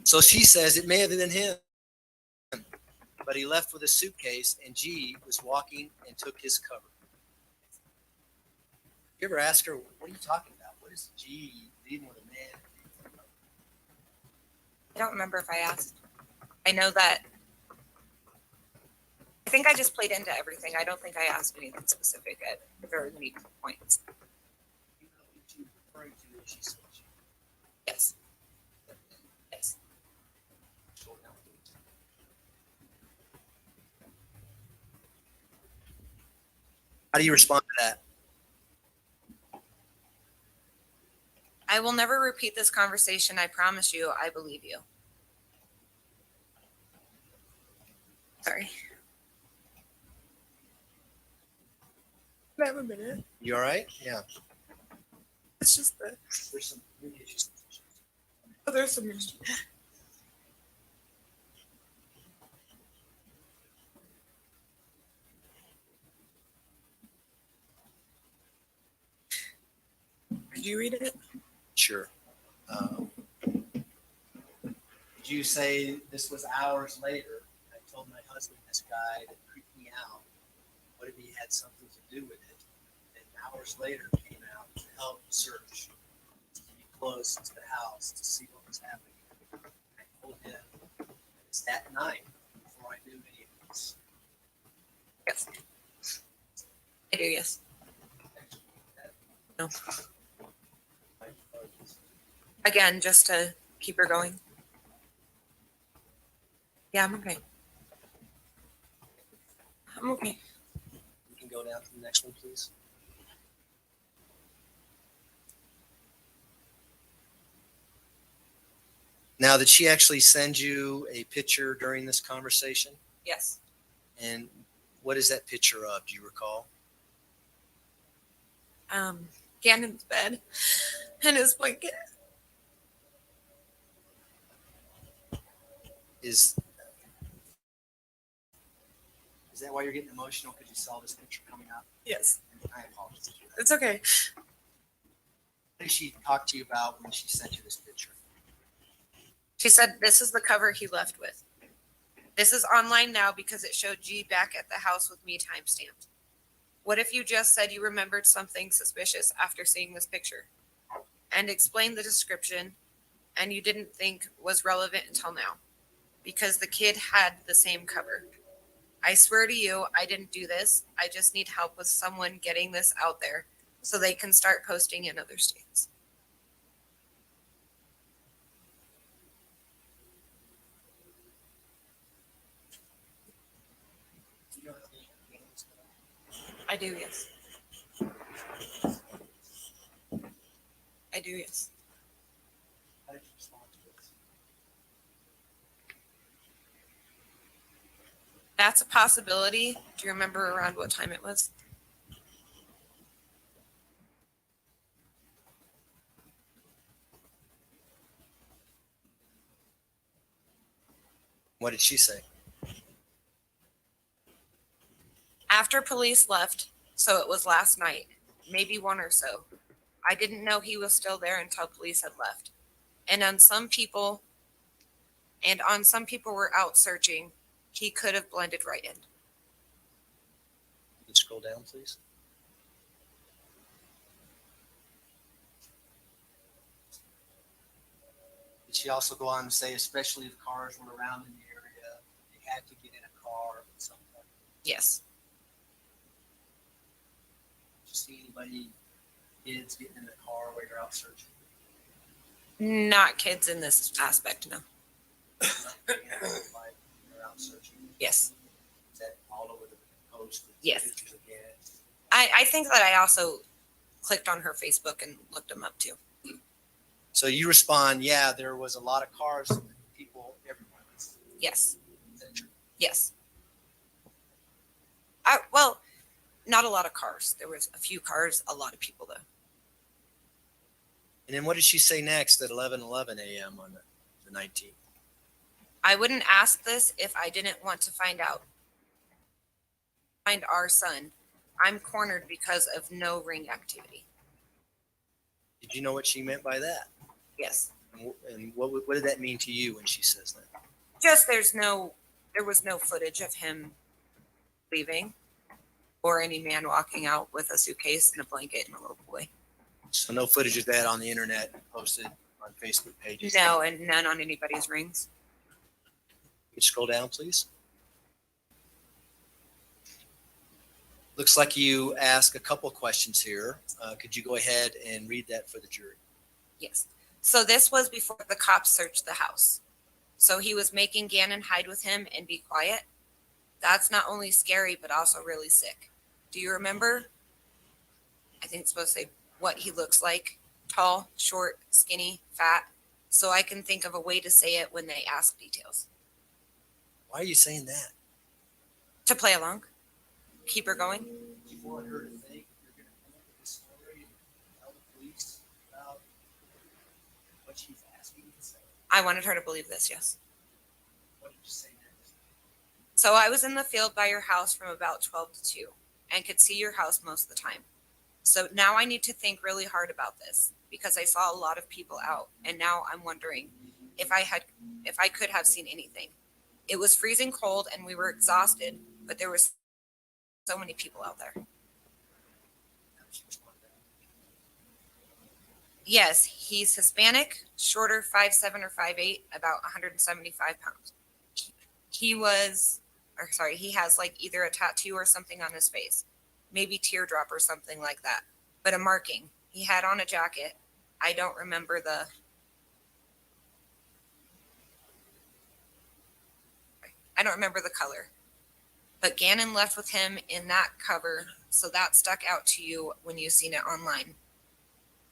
So she says it may have been him, but he left with a suitcase and G was walking and took his cover. You ever ask her, what are you talking about? What is G leaving with a man? I don't remember if I asked. I know that. I think I just played into everything. I don't think I asked anything specific at very many points. You know what she was referring to when she said G. Yes. Yes. How do you respond to that? I will never repeat this conversation. I promise you, I believe you. Sorry. Have a minute. You all right? Yeah. It's just that There's some issues. there's some issues. Did you read it? Sure. Did you say this was hours later? I told my husband this guy that creeped me out. What if he had something to do with it? And hours later came out to help search, to be close to the house to see what was happening. I told him it's that night before I knew any of this. Yes. I do, yes. No. Again, just to keep her going. Yeah, I'm okay. I'm okay. We can go down to the next one, please. Now, did she actually send you a picture during this conversation? Yes. And what is that picture of? Do you recall? Gannon's bed and his blanket. Is that why you're getting emotional because you saw this picture coming up? Yes. I apologize. It's okay. What did she talk to you about when she sent you this picture? She said, this is the cover he left with. This is online now because it showed G back at the house with me timestamped. What if you just said you remembered something suspicious after seeing this picture and explained the description and you didn't think was relevant until now because the kid had the same cover? I swear to you, I didn't do this. I just need help with someone getting this out there so they can start posting in other states. Do you know how many games? I do, yes. I do, yes. How did you respond to this? That's a possibility. Do you remember around what time it was? What did she say? After police left, so it was last night, maybe one or so. I didn't know he was still there until police had left. And on some people were out searching, he could have blended right in. Can you scroll down, please? Did she also go on to say, especially if cars were around in the area, they had to get in a car at some point? Yes. Did you see anybody, kids getting in the car while you're out searching? Not kids in this aspect, no. Not being identified when you're out searching? Yes. Is that all over the post? With Yes. Pictures again? I think that I also clicked on her Facebook and looked them up too. So you respond, yeah, there was a lot of cars and people everywhere. Yes. Is that true? Yes. Well, not a lot of cars. There was a few cars, a lot of people though. And then what did she say next at 11:11 a.m. on the 19th? I wouldn't ask this if I didn't want to find out. Find our son. I'm cornered because of no ring activity. Did you know what she meant by that? Yes. And what did that mean to you when she says that? Just there was no footage of him leaving or any man walking out with a suitcase and a blanket and a little boy. So no footage of that on the internet posted on Facebook pages? No, and none on anybody's rings. Can you scroll down, please? Looks like you asked a couple questions here. Could you go ahead and read that for the jury? Yes. So this was before the cops searched the house. So he was making Gannon hide with him and be quiet. That's not only scary, but also really sick. Do you remember? I think it's supposed to say what he looks like. Tall, short, skinny, fat. So I can think of a way to say it when they ask details. Why are you saying that? To play along. Keep her going. You want her to think you're going to come up with this story and tell the police about what she's asking you to say? I wanted her to believe this, yes. What did you say next? So I was in the field by your house from about 12 to 2 and could see your house most of the time. So now I need to think really hard about this because I saw a lot of people out and now I'm wondering if I could have seen anything. It was freezing cold and we were exhausted, but there was so many people out there. How did she respond to that? Yes, he's Hispanic, shorter, 5'7" or 5'8", about 175 pounds. He has like either a tattoo or something on his face, maybe teardrop or something like that, but a marking. He had on a jacket. I don't remember the color. But Gannon left with him in that cover, so that stuck out to you when you seen it online.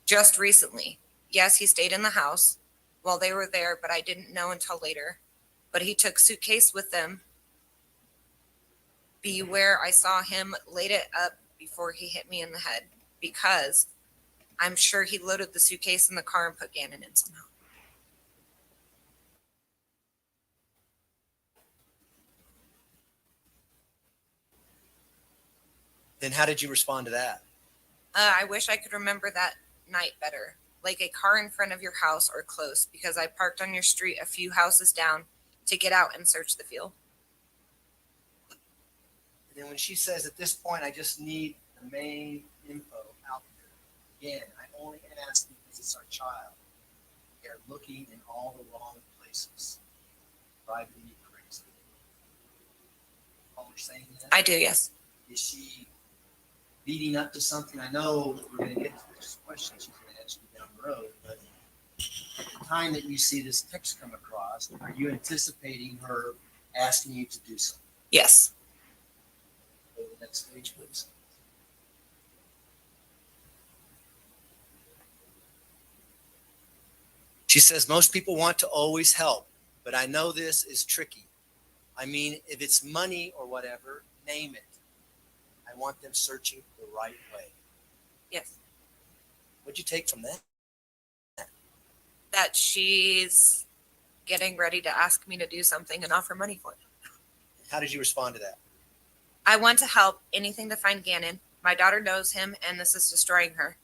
Just recently. Yes, he stayed in the house while they were there, but I didn't know until later. But he took suitcase with them. Beware, I saw him laid it up before he hit me in the head because I'm sure he loaded the suitcase in the car and put Gannon in somehow. Then how did you respond to that? I wish I could remember that night better. like a car in front of your house or close, because I parked on your street a few houses down to get out and search the field. And then when she says, at this point, I just need the main info out there. Again, I only ask because it's our child. They're looking in all the wrong places. Driving me crazy. All we're saying that? I do, yes. Is she leading up to something? I know we're going to get to this question she's going to ask you down the road, but at the time that you see this text come across, are you anticipating her asking you to do something? Yes. Go to the next page, please. She says, most people want to always help, but I know this is tricky. I mean, if it's money or whatever, name it. I want them searching the right way. Yes. What'd you take from that? That she's getting ready to ask me to do something and offer money for it. How did you respond to that? I want to help, anything to find Gannon. My daughter knows him, and this is destroying her.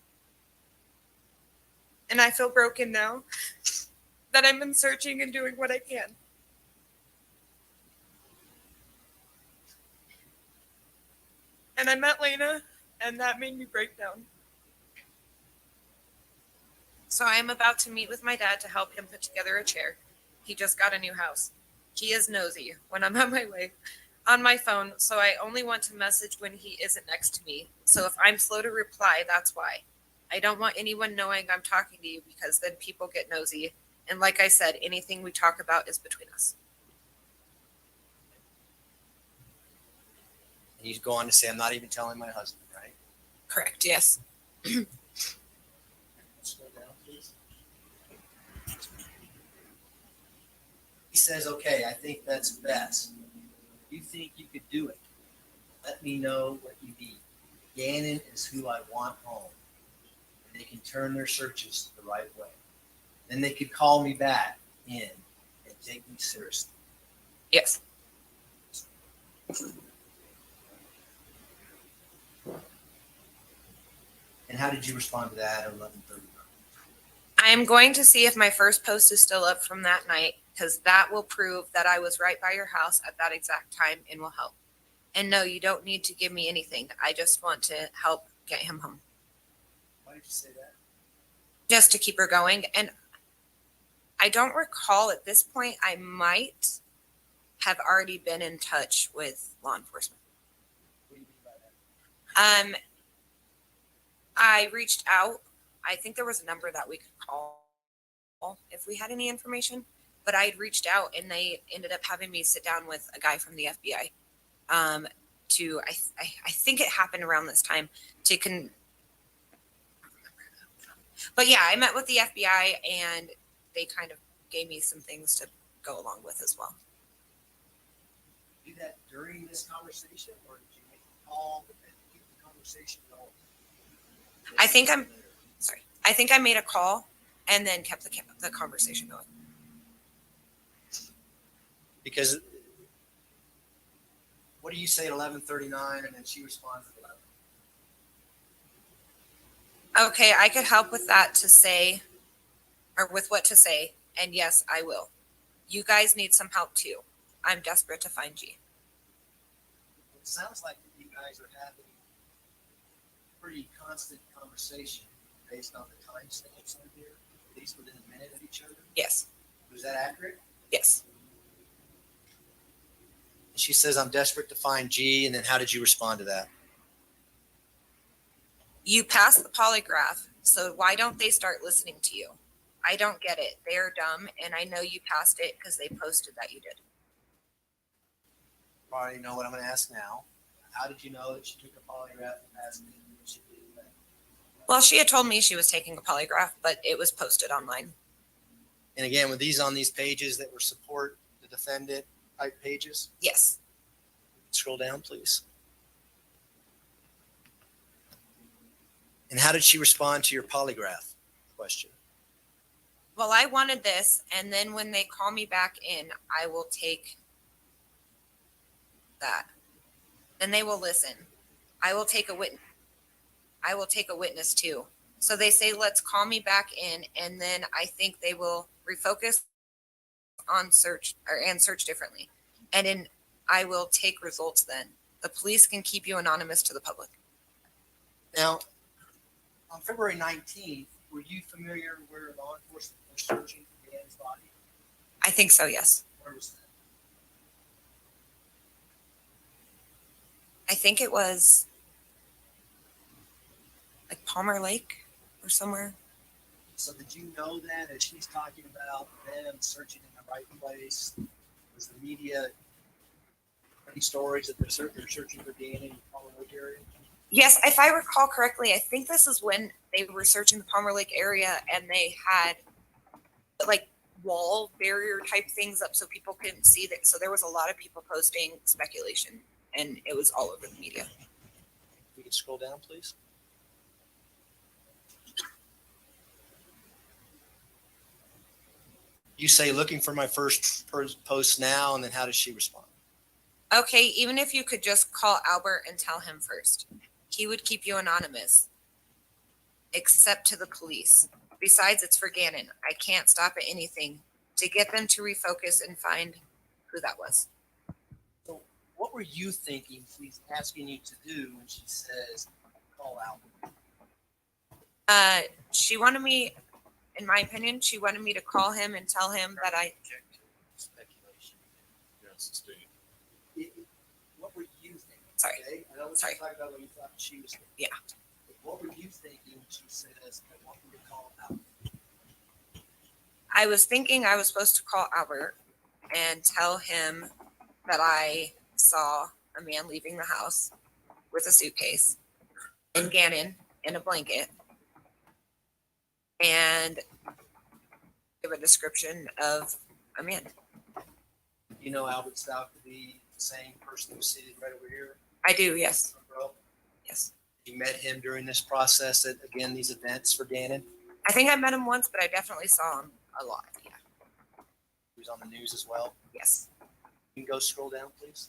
And I feel broken now that I've been searching and doing what I can. And I met Lena, and that made me break down. So I am about to meet with my dad to help him put together a chair. He just got a new house. He is nosy when I'm on my way on my phone, so I only want to message when he isn't next to me. So if I'm slow to reply, that's why. I don't want anyone knowing I'm talking to you, because then people get nosy. And like I said, anything we talk about is between us. And you go on to say, I'm not even telling my husband, right? Correct, yes. Let's go down, please. He says, okay, I think that's best. You think you could do it? Let me know what you need. Gannon is who I want home. And they can turn their searches the right way. Then they could call me back in and take me seriously. Yes. And how did you respond to that at 11:39? I am going to see if my first post is still up from that night, because that will prove that I was right by your house at that exact time and will help. And no, you don't need to give me anything. I just want to help get him home. Why did you say that? Just to keep her going. And I don't recall at this point, I might have already been in touch with law enforcement. What do you mean by that? I reached out. I think there was a number that we could call if we had any information, but I had reached out and they ended up having me sit down with a guy from the FBI. I think it happened around this time but yeah, I met with the FBI and they kind of gave me some things to go along with as well. Do that during this conversation, or did you make a call and keep the conversation going? I think I made a call and then kept the conversation going. Because what do you say at 11:39, and then she responds at 11? Okay, I could help with that with what to say. And yes, I will. You guys need some help too. I'm desperate to find G. It sounds like you guys are having pretty constant conversation based on the time stamps on here, at least within a minute of each other. Yes. Was that accurate? Yes. She says, I'm desperate to find G, and then how did you respond to that? You passed the polygraph, so why don't they start listening to you? I don't get it. They're dumb, and I know you passed it because they posted that you did. You already know what I'm going to ask now. How did you know that she took a polygraph and passed it? She did that? Well, she had told me she was taking a polygraph, but it was posted online. And again, were these on these pages that were support the defendant type pages? Yes. Scroll down, please. And how did she respond to your polygraph question? Well, I wanted this, and then when they call me back in, I will take that. Then they will listen. I will take a witness too. So they say, let's call me back in, and then I think they will refocus on search and search differently. And then I will take results then. The police can keep you anonymous to the public. Now, on February 19th, were you familiar where law enforcement was searching for Dan's body? I think so, yes. Where was that? I think it was like Palmer Lake or somewhere. So did you know that as she's talking about them searching in the right place? Was the media any stories that they're searching for Dan in the Palmer Lake area? Yes, if I recall correctly, I think this is when they were searching the Palmer Lake area and they had like wall barrier type things up so people couldn't see that. So there was a lot of people posting speculation and it was all over the media. We can scroll down, please. You say looking for my first post now, and then how does she respond? Okay, even if you could just call Albert and tell him first, he would keep you anonymous, except to the police. Besides, it's for Gannon. I can't stop at anything to get them to refocus and find who that was. So what were you thinking she's asking you to do when she says, call Albert? She wanted me, in my opinion, she wanted me to call him and tell him that I. Speculation. Yes, Steve. What were you thinking? Sorry. Okay? I know what Sorry. you're talking about what you thought she was thinking. Yeah. But what were you thinking when she says, I want you to call Albert? I was thinking I was supposed to call Albert and tell him that I saw a man leaving the house with a suitcase and Gannon in a blanket and give a description of a man. You know Albert Stauch to be the same person who's seated right over here? I do, yes. Bro? Yes. You met him during this process at, again, these events for Gannon? I think I met him once, but I definitely saw him a lot. Yeah. He was on the news as well. Yes. You can go scroll down, please.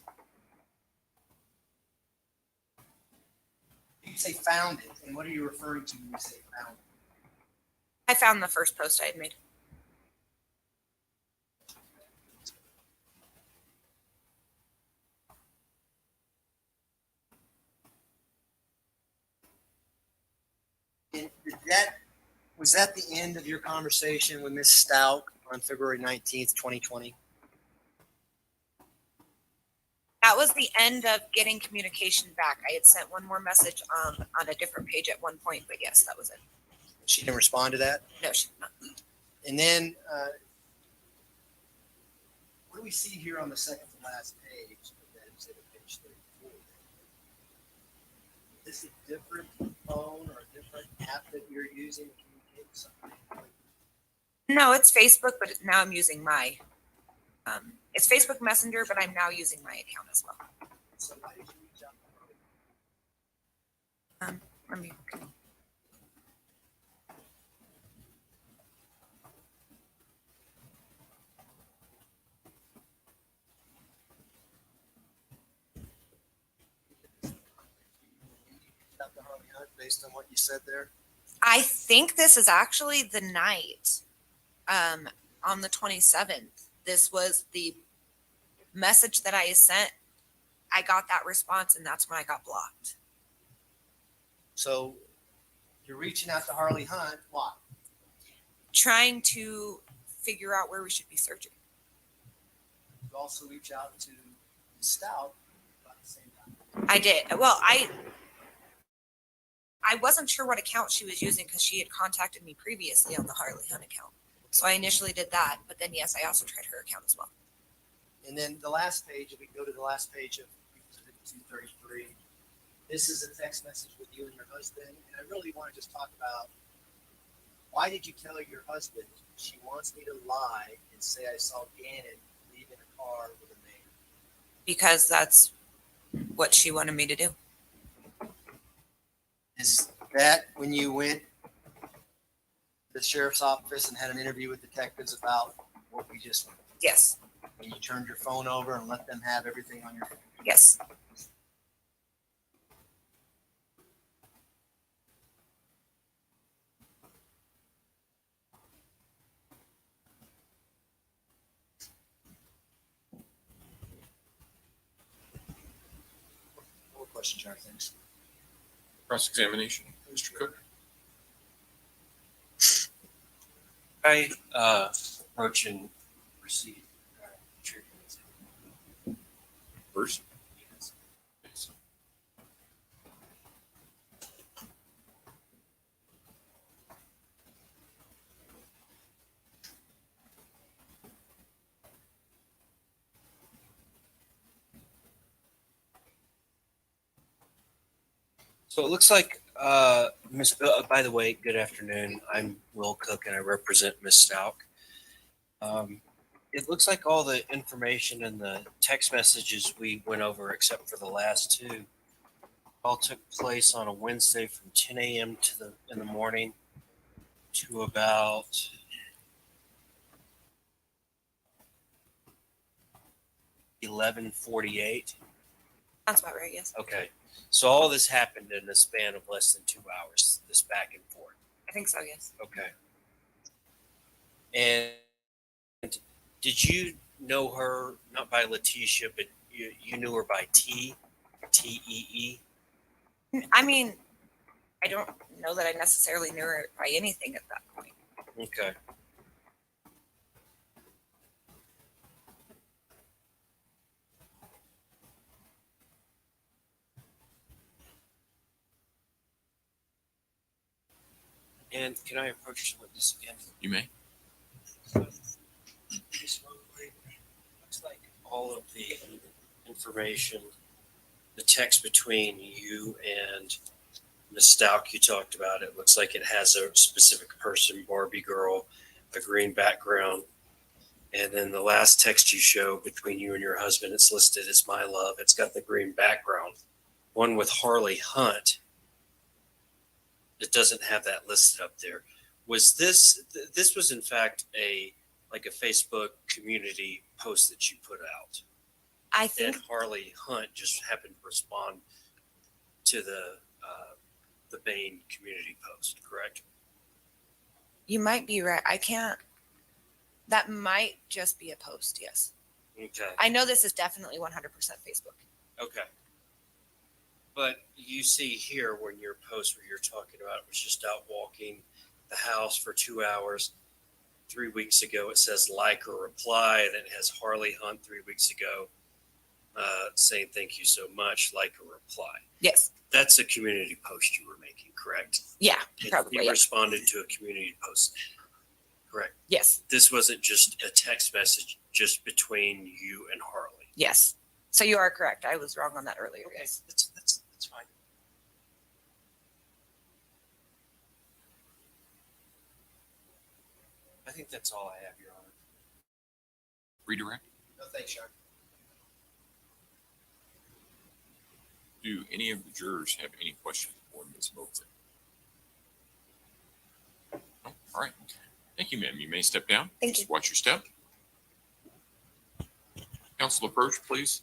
You say found it, and what are you referring to when you say found it? I found the first post I had made. And was that the end of your conversation with Ms. Stauch on February 19th, 2020? That was the end of getting communication back. I had sent one more message on a different page at one point, but yes, that was it. She didn't respond to that? No, she did not. And then, what do we see here on the second to last page of that exhibit, page 34? Is this a different phone or a different app that you're using to communicate with somebody? No, it's Facebook, but now I'm using my. It's Facebook Messenger, but I'm now using my account as well. So why did you reach out to her? Let me. Based on what you said there? I think this is actually the night on the 27th. This was the message that I sent. I got that response, and that's when I got blocked. So you're reaching out to Harley Hunt. Why? Trying to figure out where we should be searching. You also reach out to Stauch about the same time. I did. Well, I wasn't sure what account she was using because she had contacted me previously on the Harley Hunt account. So I initially did that, but then yes, I also tried her account as well. And then the last page, if we go to the last page of 233, this is a text message with you and your husband. And I really want to just talk about, why did you tell your husband she wants me to lie and say I saw Gannon leaving a car with a man? Because that's what she wanted me to do. Is that when you went to the sheriff's office and had an interview with detectives about what we just went? Yes. When you turned your phone over and let them have everything on your phone? Yes. questions, Your Honor. Thanks. Cross-examination, Mr. Cook. I approach and proceed. First. So it looks like Miss. By the way, good afternoon. I'm Will Cook, and I represent Miss Stauch. It looks like all the information and the text messages we went over, except for the last two, all took place on a Wednesday from 10 a.m. in the morning to about 11:48. Sounds about right. Yes, Okay, so all this happened in the span of less than 2 hours. This back and forth. I think so. Yes. Okay. And did you know her not by Letecia, but you knew her by Tee? I mean, I don't know that I necessarily knew her by anything at that point. Okay. And can I approach the witness again? You may. Looks like all of the information, the text between you and Ms. Stauch you talked about, it looks like it has a specific person, Barbie girl, a green background. And then the last text you show between you and your husband, it's listed as my love. It's got the green background. One with Harley Hunt, it doesn't have that listed up there. Was this was in fact a Facebook community post that you put out? I think And Harley Hunt just happened to respond to the Bain community post, correct? you might be right. I can't. That might just be a post. Yes. Okay. I know this is definitely 100% Facebook. Okay. But you see here when your post where you're talking about it was just out walking the house for 2 hours. 3 weeks ago, it says like or reply. Then it has Harley Hunt 3 weeks ago saying thank you so much, like or reply. Yes. That's a community post you were making, correct? Yeah. Probably. You Yeah. responded to a community post, correct? Yes. This wasn't just a text message just between you and Harley. Yes. So you are correct. I was wrong on that earlier. Okay, Yes. that's fine. I think that's all I have, Your Honor. Redirect. No, thanks, Your Honor. Do any of the jurors have any questions for Ms. Mosley? No? All right. Thank you, ma'am. You may step down. Thank Just you. watch your step. Counsel approach, please.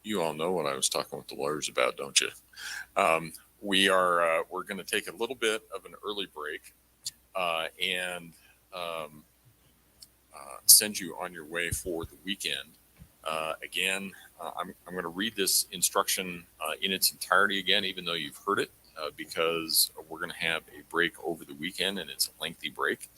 You all know what I was talking with the lawyers about, don't you? We're going to take a little bit of an early break and send you on your way for the weekend. I'm going to read this instruction in its entirety again, even though you've heard it. because we're going to have a break over the weekend, and it's a lengthy break.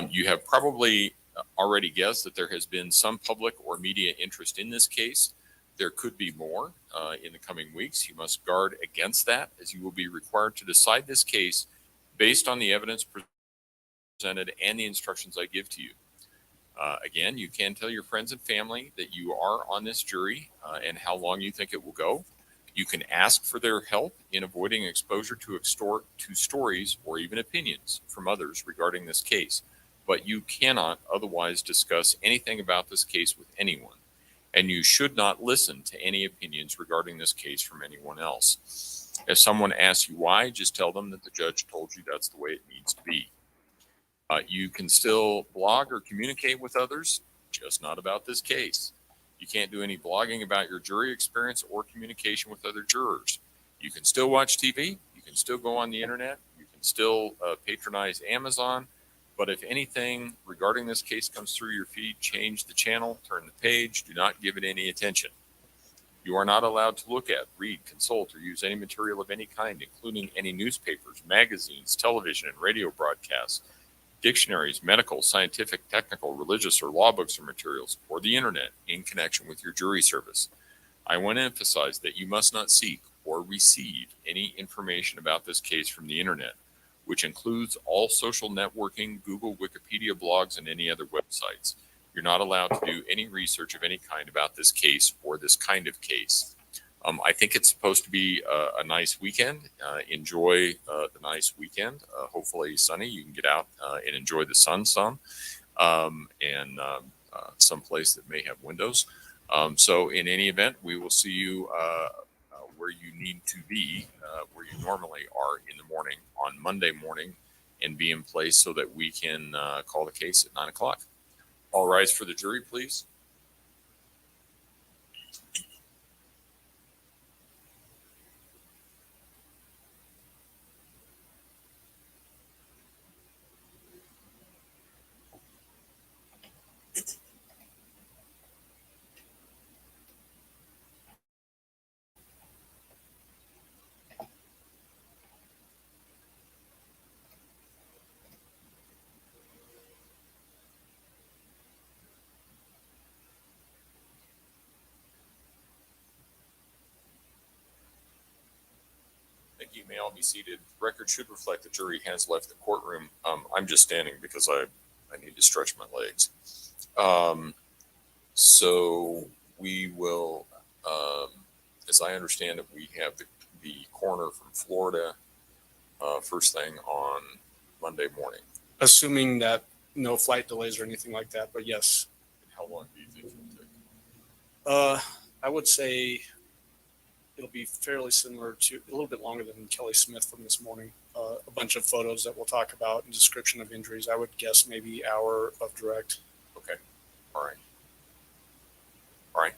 You have probably already guessed that there has been some public or media interest in this case. There could be more in the coming weeks. You must guard against that, as you will be required to decide this case based on the evidence presented and the instructions I give to you. Again, you can tell your friends and family that you are on this jury and how long you think it will go. You can ask for their help in avoiding exposure to stories or even opinions from others regarding this case, but you cannot otherwise discuss anything about this case with anyone, and you should not listen to any opinions regarding this case from anyone else. If someone asks you why, just tell them that the judge told you that's the way it needs to be. You can still blog or communicate with others, just not about this case. You can't do any blogging about your jury experience or communication with other jurors. You can still watch TV. You can still go on the internet. You can still patronize Amazon. But if anything regarding this case comes through your feed, change the channel, turn the page, do not give it any attention. You are not allowed to look at, read, consult, or use any material of any kind, including any newspapers, magazines, television, and radio broadcasts, dictionaries, medical, scientific, technical, religious, or law books or materials, or the internet in connection with your jury service. I want to emphasize that you must not seek or receive any information about this case from the internet, which includes all social networking, Google, Wikipedia blogs, and any other websites. You're not allowed to do any research of any kind about this case or this kind of case. I think it's supposed to be a nice weekend. Enjoy the nice weekend. Hopefully sunny. You can get out and enjoy the sun some, and some place that may have windows. So in any event, we will see you where you need to be, where you normally are in the morning on Monday morning, and be in place so that we can call the case at 9 o'clock. All rise for the jury, please. Thank you. You may all be seated. The record should reflect the jury has left the courtroom. I'm just standing because I need to stretch my legs. So we will, as I understand it, we have the coroner from Florida first thing on Monday morning. Assuming that no flight delays or anything like that, but yes. How long do you think it'll take? I would say it'll be fairly similar to a little bit longer than Kelly Smith from this morning. A bunch of photos that we'll talk about and description of injuries. I would guess maybe hour of direct. Okay. All right. All right.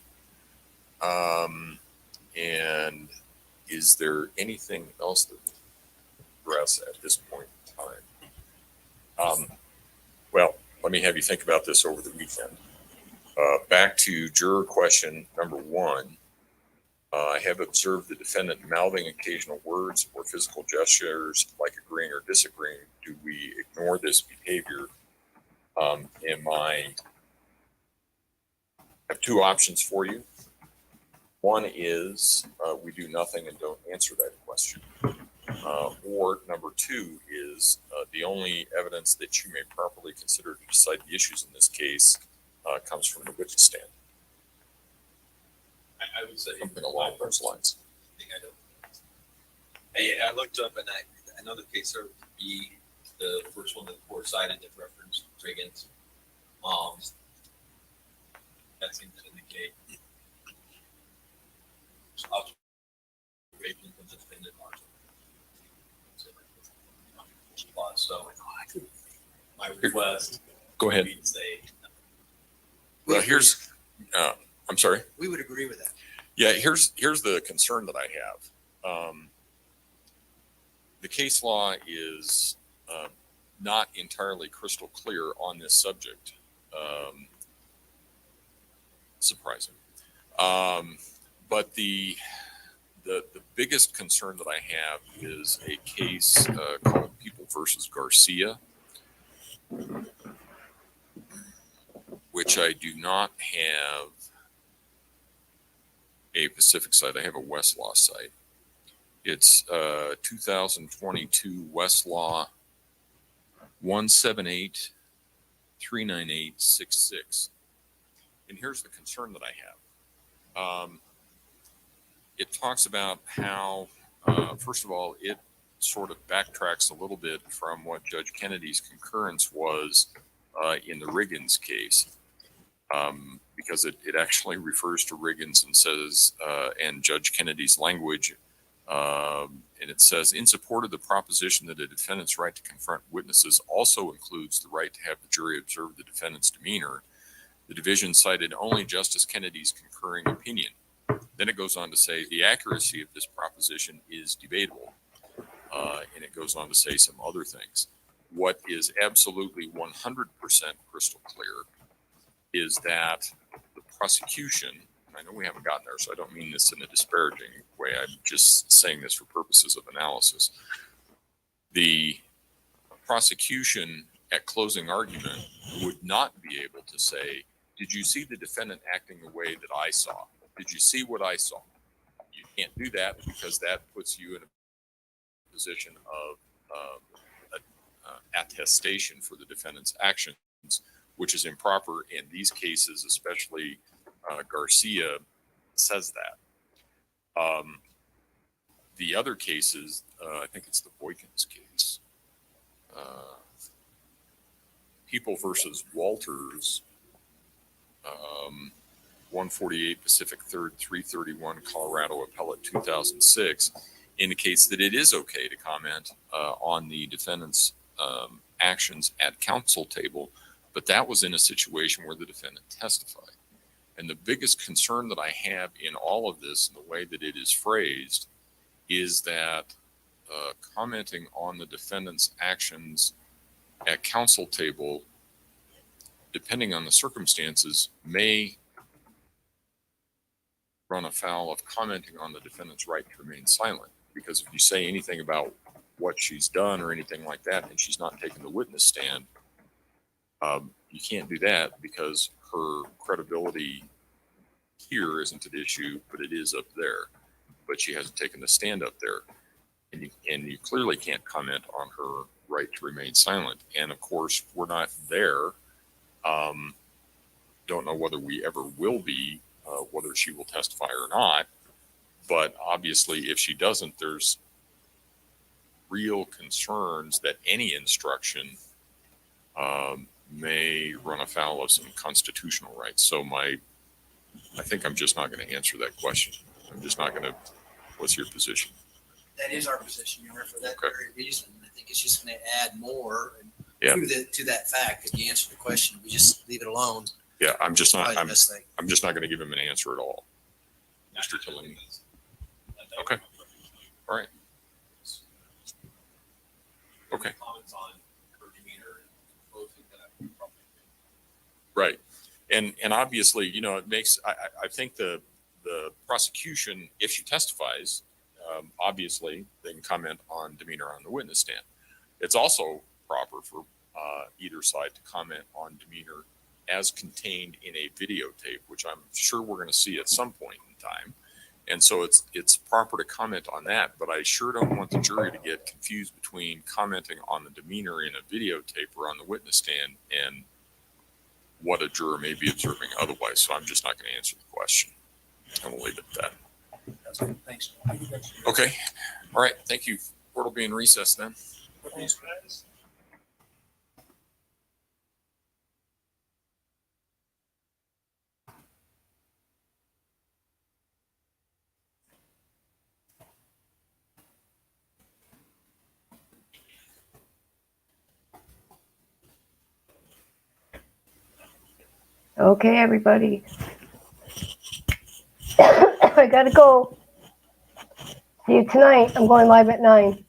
And is there anything else that we address at this point in time? Well, let me have you think about this over the weekend. Back to juror question number 1. I have observed the defendant mouthing occasional words or physical gestures like agreeing or disagreeing. Do we ignore this behavior? I have 2 options for you. One is we do nothing and don't answer that question. Or number 2 is the only evidence that you may properly consider to decide the issues in this case comes from the witness stand. I would say Something along those lines. I looked up and I know the case served to be the first one that the court cited that referenced Reagan's mom's. That seems to indicate observation from the defendant. So my request. Go ahead. would be to say, Well, here's, I'm sorry. We would agree with that. Yeah, here's the concern that I have. The case law is not entirely crystal clear on this subject. Surprising. But the the biggest concern that I have is a case called People versus Garcia, which I do not have a Pacific site. I have a Westlaw site. It's 2022 Westlaw 178-39866. And here's the concern that I have. It talks about how, first of all, it sort of backtracks a little bit from what Judge Kennedy's concurrence was in the Riggins case. Because it actually refers to Riggins and says, and Judge Kennedy's language, and it says, in support of the proposition that a defendant's right to confront witnesses also includes the right to have the jury observe the defendant's demeanor, the division cited only Justice Kennedy's concurring opinion. Then it goes on to say the accuracy of this proposition is debatable. And it goes on to say some other things. What is absolutely 100% crystal clear is that the prosecution, I know we haven't gotten there, so I don't mean this in a disparaging way. I'm just saying this for purposes of analysis. The prosecution at closing argument would not be able to say, did you see the defendant acting the way that I saw? Did you see what I saw? You can't do that because that puts you in a position of attestation for the defendant's actions, which is improper in these cases, especially Garcia says that. The other cases, I think it's the Boykins case, People versus Walters, 148 Pacific 3rd, 331 Colorado Appellate 2006, indicates that it is okay to comment on the defendant's actions at counsel table, but that was in a situation where the defendant testified. And the biggest concern that I have in all of this, and the way that it is phrased, is that commenting on the defendant's actions at counsel table, depending on the circumstances, may run afoul of commenting on the defendant's right to remain silent. Because if you say anything about what she's done or anything like that, and she's not taking the witness stand, you can't do that because her credibility here isn't at issue, but it is up there. But she hasn't taken the stand up there. And you clearly can't comment on her right to remain silent. And of course, we're not there. Don't know whether we ever will be, whether she will testify or not. But obviously, if she doesn't, there's real concerns that any instruction may run afoul of some constitutional rights. So I think I'm just not going to answer that question. I'm just not going to. What's your position? That is our position, Your Honor, for that Okay. very reason. I think it's just going to add more Yeah. to that fact. If you answer the question, we just leave it alone. Yeah, I'm just not. Probably the best thing. I'm just not going to give him an answer at all. Mr. Tillman. Okay. All right. Okay. Comments on her demeanor and closing that. Right. And obviously, it makes, I think the prosecution, if she testifies, obviously they can comment on demeanor on the witness stand. It's also proper for either side to comment on demeanor as contained in a videotape, which I'm sure we're going to see at some point in time. And so it's proper to comment on that, but I sure don't want the jury to get confused between commenting on the demeanor in a videotape or on the witness stand and what a juror may be observing otherwise. So I'm just not going to answer the question. I'm going to leave it at that. That's good. Thanks. Okay. All right. Thank you. Court will be in recess then. Okay, everybody. I gotta go. See you tonight. I'm going live at 9.